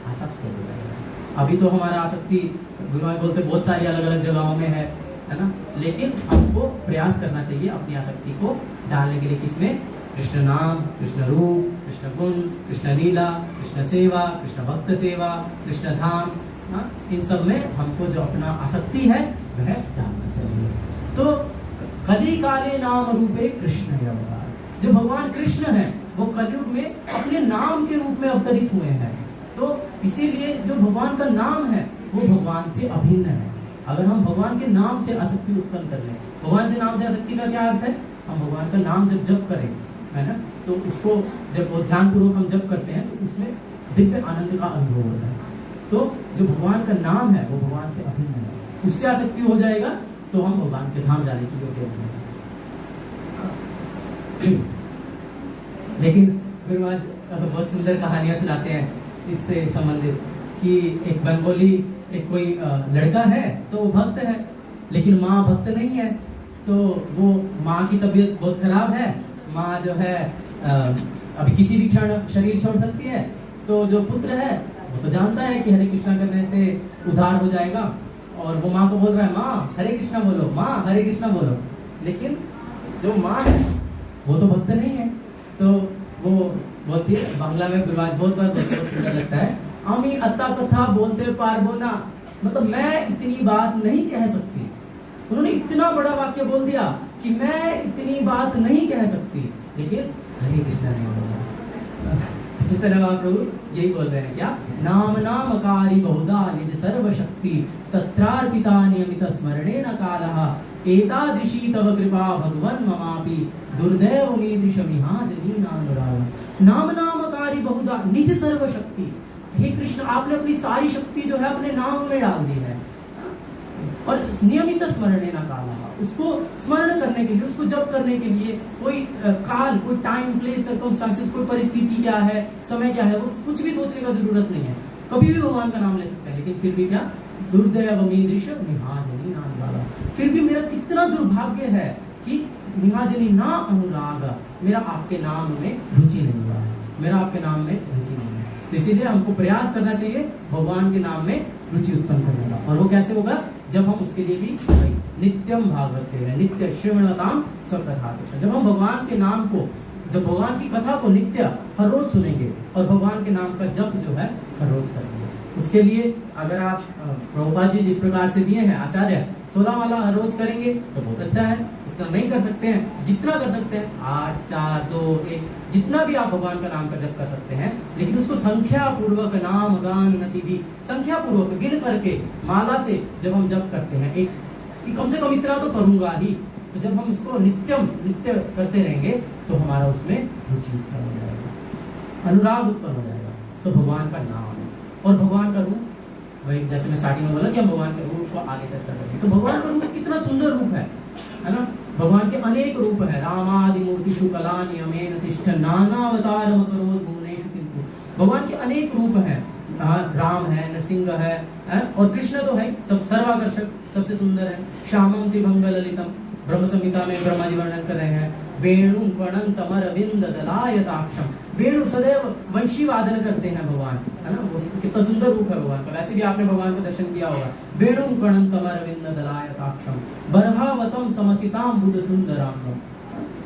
आसक्त हो जाएगा। अभी तो हमारा आसक्ति गुरु महाराज बोलते बहुत सारी अलग अलग जगहों में है ना, लेकिन हमको प्रयास करना चाहिए अपनी आसक्ति को डालने के लिए, किसमें? कृष्ण नाम, कृष्ण रूप, कृष्ण गुण, कृष्ण लीला, कृष्ण सेवा, कृष्ण भक्त सेवा, कृष्ण धाम, इन सब में हमको जो अपना आसक्ति है वह डालना चाहिए। तो कली काले नाम रूपे कृष्ण अवतार, जो भगवान कृष्ण है वो कलयुग में अपने नाम के रूप में अवतरित हुए हैं। तो इसीलिए जो भगवान का नाम है वो भगवान से अभिन्न है। अगर हम भगवान के नाम से आसक्ति उत्पन्न कर लें, भगवान से नाम से आसक्ति का क्या अर्थ है? हम भगवान का नाम जब जप करें, है ना, तो उसको जब ध्यान पूर्वक हम जप करते हैं तो उसमें दिव्य आनंद का अनुभव होता है। तो जो भगवान का नाम है वो भगवान से अभिन्न है, उससे आसक्ति हो जाएगा तो हम भगवान के धाम जाने की योग्य होंगे। लेकिन गुरु महाराज बहुत सुंदर कहानियां सुनाते हैं इससे संबंधित कि एक बंगाली एक कोई लड़का है तो वो भक्त है, लेकिन माँ भक्त नहीं है। तो वो माँ की तबीयत बहुत खराब है, माँ जो है अभी किसी भी क्षण शरीर छोड़ सकती है। तो जो पुत्र है वो तो जानता है कि हरे कृष्णा करने से उद्धार हो जाएगा, और वो माँ को बोल रहा है, माँ हरे कृष्णा बोलो, माँ हरे कृष्णा बोलो। लेकिन जो माँ है वो तो भक्त नहीं है। तो वो बोलती है, बांग्ला में गुरुवाज बहुत सुंदर लगता है, अमी अत्ता कथा बोलते पारबो ना, मतलब मैं इतनी बात नहीं कह सकती। उन्होंने इतना बड़ा वाक्य बोल दिया कि मैं इतनी बात नहीं कह सकती, लेकिन हरे कृष्णा नहीं बोला। चैतन्य महाप्रभु यही बोल रहे हैं क्या, नाम नामकारी बहुधा निज सर्वशक्ति तत्रार्पिता नियमित स्मरणेन कालः एतादृशी तव कृपा भगवन् ममापि दुर्दैव मीदृशमिहाजनी नानुराग। नाम नामकारी बहुधा निज सर्वशक्ति, हे कृष्ण आपने अपनी सारी शक्ति जो है अपने नाम में डाल दी है, और नियमित स्मरणेन कालः, उसको स्मरण करने के लिए, उसको जप करने के लिए कोई काल, कोई टाइम, प्लेस, सर्कमस्टांसेस, कोई परिस्थिति क्या है, समय क्या है, वो कुछ भी सोचने का जरूरत नहीं है, कभी भी भगवान का नाम ले सकते हैं। लेकिन फिर भी क्या, दुर्दैव मीदृश निहाजनी नानुराग, फिर भी मेरा कितना दुर्भाग्य है कि निहाजनी ना अनुराग, मेरा आपके नाम में रुचि नहीं हुआ है, मेरा आपके नाम में रुचि नहीं है। तो इसीलिए हमको प्रयास करना चाहिए भगवान के नाम में रुचि उत्पन्न करने का। और वो कैसे होगा, जब हम उसके लिए भी नित्यम भागवत से है, नित्य श्रवणताम स्वकथा, जब हम भगवान के नाम को, जब भगवान की कथा को नित्य हर रोज सुनेंगे और भगवान के नाम का जप जो है हर रोज करेंगे। उसके लिए अगर आप प्रभुपाद जी जिस प्रकार से दिए हैं आचार्य 16 माला हर रोज करेंगे तो बहुत अच्छा है। इतना नहीं कर सकते हैं, जितना कर सकते हैं 8, 4, 2, 1, जितना भी आप भगवान का नाम का जप कर सकते हैं, लेकिन उसको संख्या पूर्वक, नाम गान नति भी संख्या पूर्वक गिन करके माला से जब हम जप करते हैं, एक कि कम से कम इतना तो करूंगा ही, तो जब हम उसको नित्य करते रहेंगे तो हमारा उसमें रुचि उत्पन्न हो जाएगा, अनुराग उत्पन्न हो जाएगा। तो भगवान का नाम और भगवान का रूप, वही जैसे मैं स्टार्टिंग में बोला कि हम भगवान के रूप को आगे चर्चा करेंगे। तो भगवान का रूप कितना सुंदर रूप है ना। भगवान के अनेक रूप है, रामादि मूर्तिषु कलानि अमेन तिष्ठ नानावतारम करोति भुवनेषु किंतु। भगवान के अनेक रूप हैं, राम है, नरसिंह है, और कृष्ण तो है सब सर्वाकर्षक, सबसे सुंदर है। श्यामम त्रिभंग ललितम, ब्रह्म संहिता में ब्रह्मा जी वर्णन कर रहे हैं। वेणु प्रणंत अरविंद दलायताक्षम, वेणु सदैव वंशी वादन करते हैं भगवान, है ना। वो कितना सुंदर रूप है भगवान का। वैसे भी आपने भगवान का दर्शन किया होगा। वेणु प्रणंत अरविंद दलायताक्षम बर्हावतम समसिताम बुद्ध सुंदराम,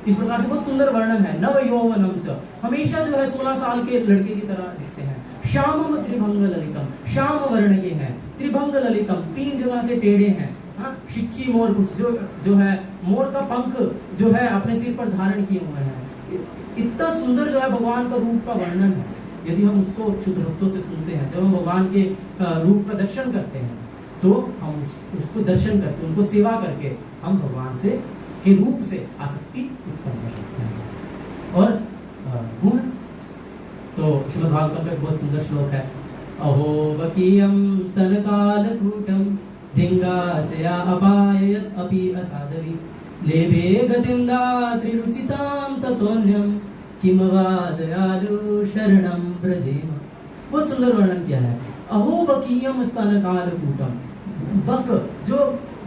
इस प्रकार से बहुत सुंदर वर्णन है। नव यौवनम च, हमेशा जो है 16 साल के लड़के की तरह दिखते हैं। श्यामम त्रिभंग ललितम, श्याम वर्ण के हैं। त्रिभंग ललितम, 3 जगह से टेढ़े हैं। शिक्की मोर, कुछ जो है मोर का पंख जो है अपने सिर पर धारण किए हुए हैं। इतना सुंदर जो है भगवान का रूप का वर्णन है। यदि हम उसको शुद्ध भक्तों से सुनते हैं, जब हम भगवान के रूप का दर्शन करते हैं, तो हम उसको दर्शन करके, उनको सेवा करके हम भगवान से के रूप से आसक्ति उत्पन्न कर सकते हैं। और गुण, तो श्रीमद् भागवतम का एक बहुत सुंदर श्लोक है। अहो बकीयम स्तनकालकूटम जिंगासया अपाययत् अपि असादवी लेभे गतिंदा त्रिरुचिताम ततोन्यम किम वा दयालु शरणम ब्रजेम। बहुत सुंदर वर्णन किया है। अहो बकीयम स्तनकालकूटम, बक जो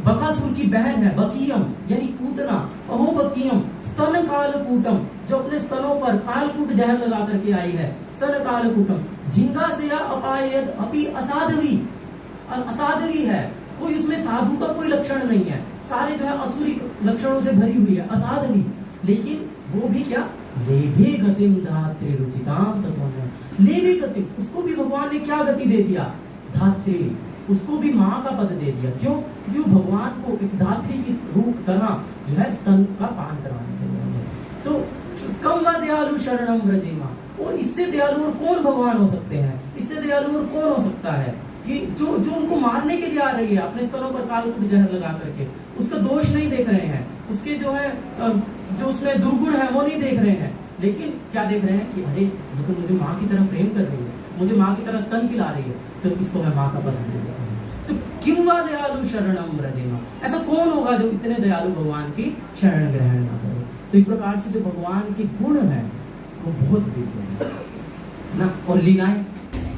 बकासुर की बहन है, बकीयम यानी पूतना। अहो बकीयम स्तन कालकूटम, जो अपने स्तनों पर कालकूट जहर लगा करके आई है। स्तन कालकूटम झिंगा से या अपायद अपि असाधवी, असाधवी है, कोई उसमें साधु का कोई लक्षण नहीं है, सारे जो है असुरी लक्षणों से भरी हुई है, असाधवी। लेकिन वो भी क्या, लेभे गतिम धात्री रुचिताम तत्व, लेभे गतिम, उसको भी भगवान ने क्या गति दे दिया, धात्री, उसको भी माँ का पद दे दिया। क्यों? क्योंकि वो भगवान को एक धात्री की रूप तरह जो है स्तन का पान करवाने के लिए। तो कम व दयालु शरणम ब्रजेमा, और इससे दयालु और कौन भगवान हो सकते हैं, इससे दयालु और कौन हो सकता है कि जो उनको मारने के लिए आ रही है, अपने स्तनों पर कालकूट जहर लगा करके, उसका दोष नहीं देख रहे हैं, उसके जो है जो उसमें दुर्गुण है वो नहीं देख रहे हैं, लेकिन क्या देख रहे हैं कि अरे ये तो मुझे माँ की तरह प्रेम कर रही है, मुझे माँ की तरह स्तन खिला रही है, तो इसको मैं माँ का पद दे देता हूं। तो किम वा दयालु शरणम ब्रजेमा, ऐसा कौन होगा जो इतने दयालु भगवान की शरण ग्रहण न करे। तो इस प्रकार से जो भगवान के गुण है वो बहुत दिव्य है ना। और लीलाएं,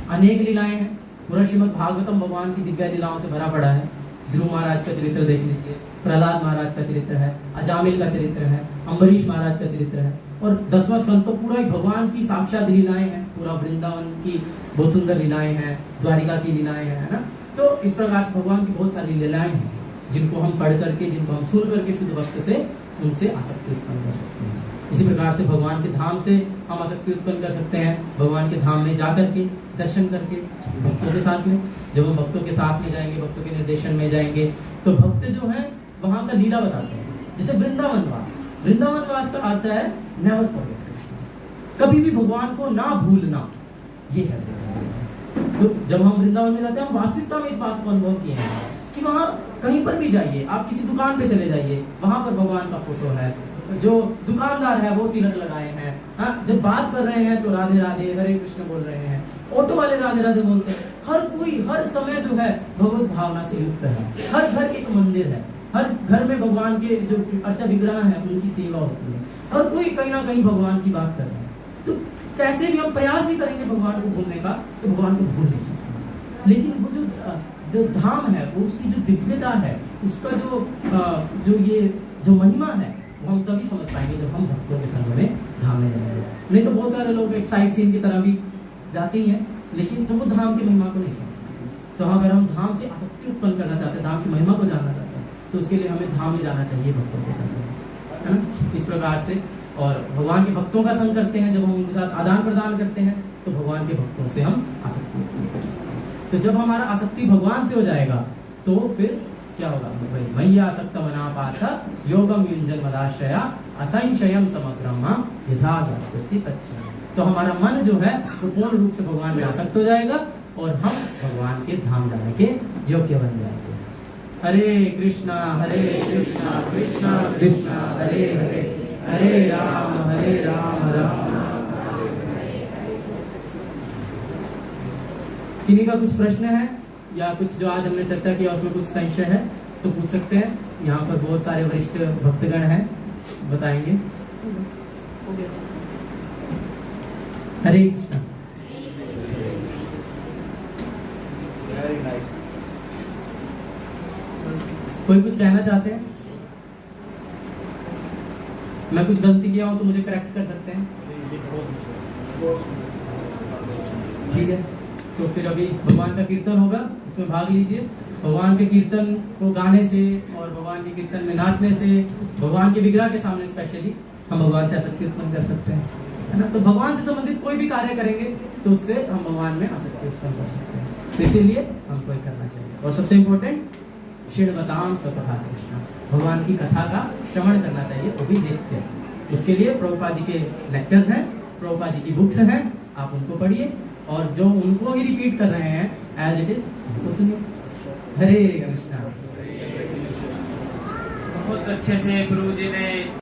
अनेक लीलाएं हैं। पूरा श्रीमद् भागवतम भगवान की दिव्य लीलाओं से भरा पड़ा है। ध्रुव महाराज का चरित्र देख लीजिए, प्रहलाद महाराज का चरित्र है, अजामिल का चरित्र है, अम्बरीश महाराज का चरित्र है, और 10वां स्कंद तो पूरा भगवान की साक्षात लीलाएं हैं। पूरा वृंदावन की बहुत सुंदर लीलाएं हैं, द्वारिका की लीलाएं हैं, है ना। तो इस प्रकार से भगवान की बहुत सारी लीलाएं हैं जिनको हम पढ़ करके, जिनको हम सुन करके शुद्ध भक्त से उनसे आसक्ति उत्पन्न कर सकते हैं। इसी प्रकार से भगवान के धाम से हम आसक्ति उत्पन्न कर सकते हैं। भगवान के धाम में जा करके, दर्शन करके, भक्तों के साथ में, जब हम भक्तों के साथ में जाएंगे, भक्तों के निर्देशन में जाएंगे, तो भक्त जो है वहाँ का लीला बताते हैं। जैसे वृंदावनवास, वृंदावनवास का अर्थ है नेवर फॉरगेट कृष्ण, कभी भी भगवान को ना भूलना, ये है वृंदावनवास। तो जब हम वृंदावन में जाते हैं, हम वास्तविकता में इस बात को अनुभव किए हैं कि वहाँ कहीं पर भी जाइए, आप किसी दुकान पे चले जाइए, वहां पर भगवान का फोटो है, जो दुकानदार है वो तिलक लगाए हैं, हाँ, जब बात कर रहे हैं तो राधे राधे हरे कृष्ण बोल रहे हैं, ऑटो वाले राधे राधे बोलते हैं, हर कोई हर समय जो है भगवत भावना से युक्त है, हर घर एक मंदिर है, हर घर में भगवान के जो अर्चा विग्रह है उनकी सेवा होती है, हर कोई कहीं ना कहीं भगवान की बात कर रहे हैं। तो कैसे भी हम प्रयास भी करेंगे भगवान को भूलने का, तो भगवान को भूल नहीं सकते। लेकिन वो जो धाम है, वो उसकी जो दिव्यता है, उसका जो महिमा है, वो हम तभी समझ पाएंगे जब हम भक्तों के संग में धाम में जाएंगे। नहीं तो बहुत सारे लोग एक साइड सीन की तरह भी जाते ही हैं, लेकिन तो वो धाम की महिमा को नहीं समझते। तो अगर हम धाम से आसक्ति उत्पन्न करना चाहते हैं, धाम की महिमा को जानना चाहते हैं, तो उसके लिए हमें धाम में जाना चाहिए भक्तों के संग में, है ना, इस प्रकार से। और भगवान के भक्तों का संग करते हैं, जब हम उनके साथ आदान प्रदान करते हैं, तो भगवान के भक्तों से हम आसक्ति उत्पन्न करते हैं। तो जब हमारा आसक्ति भगवान से हो जाएगा, तो फिर क्या होगा भाई, मय्या आसक्त मना पार्थ योगम युञ्जन मदाश्रया असंशयम समग्रम यथा यस्य तच्च। तो हमारा मन जो है वो पूर्ण रूप से भगवान में आसक्त हो जाएगा और हम भगवान के धाम जाने के योग्य बन जाएंगे। हरे कृष्णा कृष्णा कृष्णा हरे हरे, हरे राम राम। किन्हीं का कुछ प्रश्न है या कुछ जो आज हमने चर्चा किया उसमें कुछ संशय है तो पूछ सकते हैं। यहाँ पर बहुत सारे वरिष्ठ भक्तगण हैं, बताएंगे। हरे कृष्णा। कोई कुछ कहना चाहते हैं? मैं कुछ गलती किया हूं तो मुझे करेक्ट कर सकते हैं, ठीक है। तो फिर अभी भगवान का कीर्तन होगा, उसमें भाग लीजिए। भगवान के कीर्तन को गाने से और भगवान के कीर्तन में नाचने से, भगवान के विग्रह के सामने स्पेशली हम भगवान से आसक्ति उत्पन्न कर सकते हैं, है ना। तो भगवान से संबंधित कोई भी कार्य करेंगे तो उससे हम भगवान में आसक्ति उत्पन्न कर सकते हैं। तो इसीलिए हमको ये करना चाहिए। और सबसे इम्पोर्टेंट, श्रीमताम स्वकथा कृष्णा, भगवान की कथा का श्रवण करना चाहिए, वो भी देखते हैं। उसके लिए प्रभुपाद जी के लेक्चर्स हैं, प्रभुपाद जी की बुक्स हैं, आप उनको पढ़िए और जो उनको ही रिपीट कर रहे हैं एज इट इज वो सुनिए। हरे कृष्णा। बहुत अच्छे से प्रभु जी ने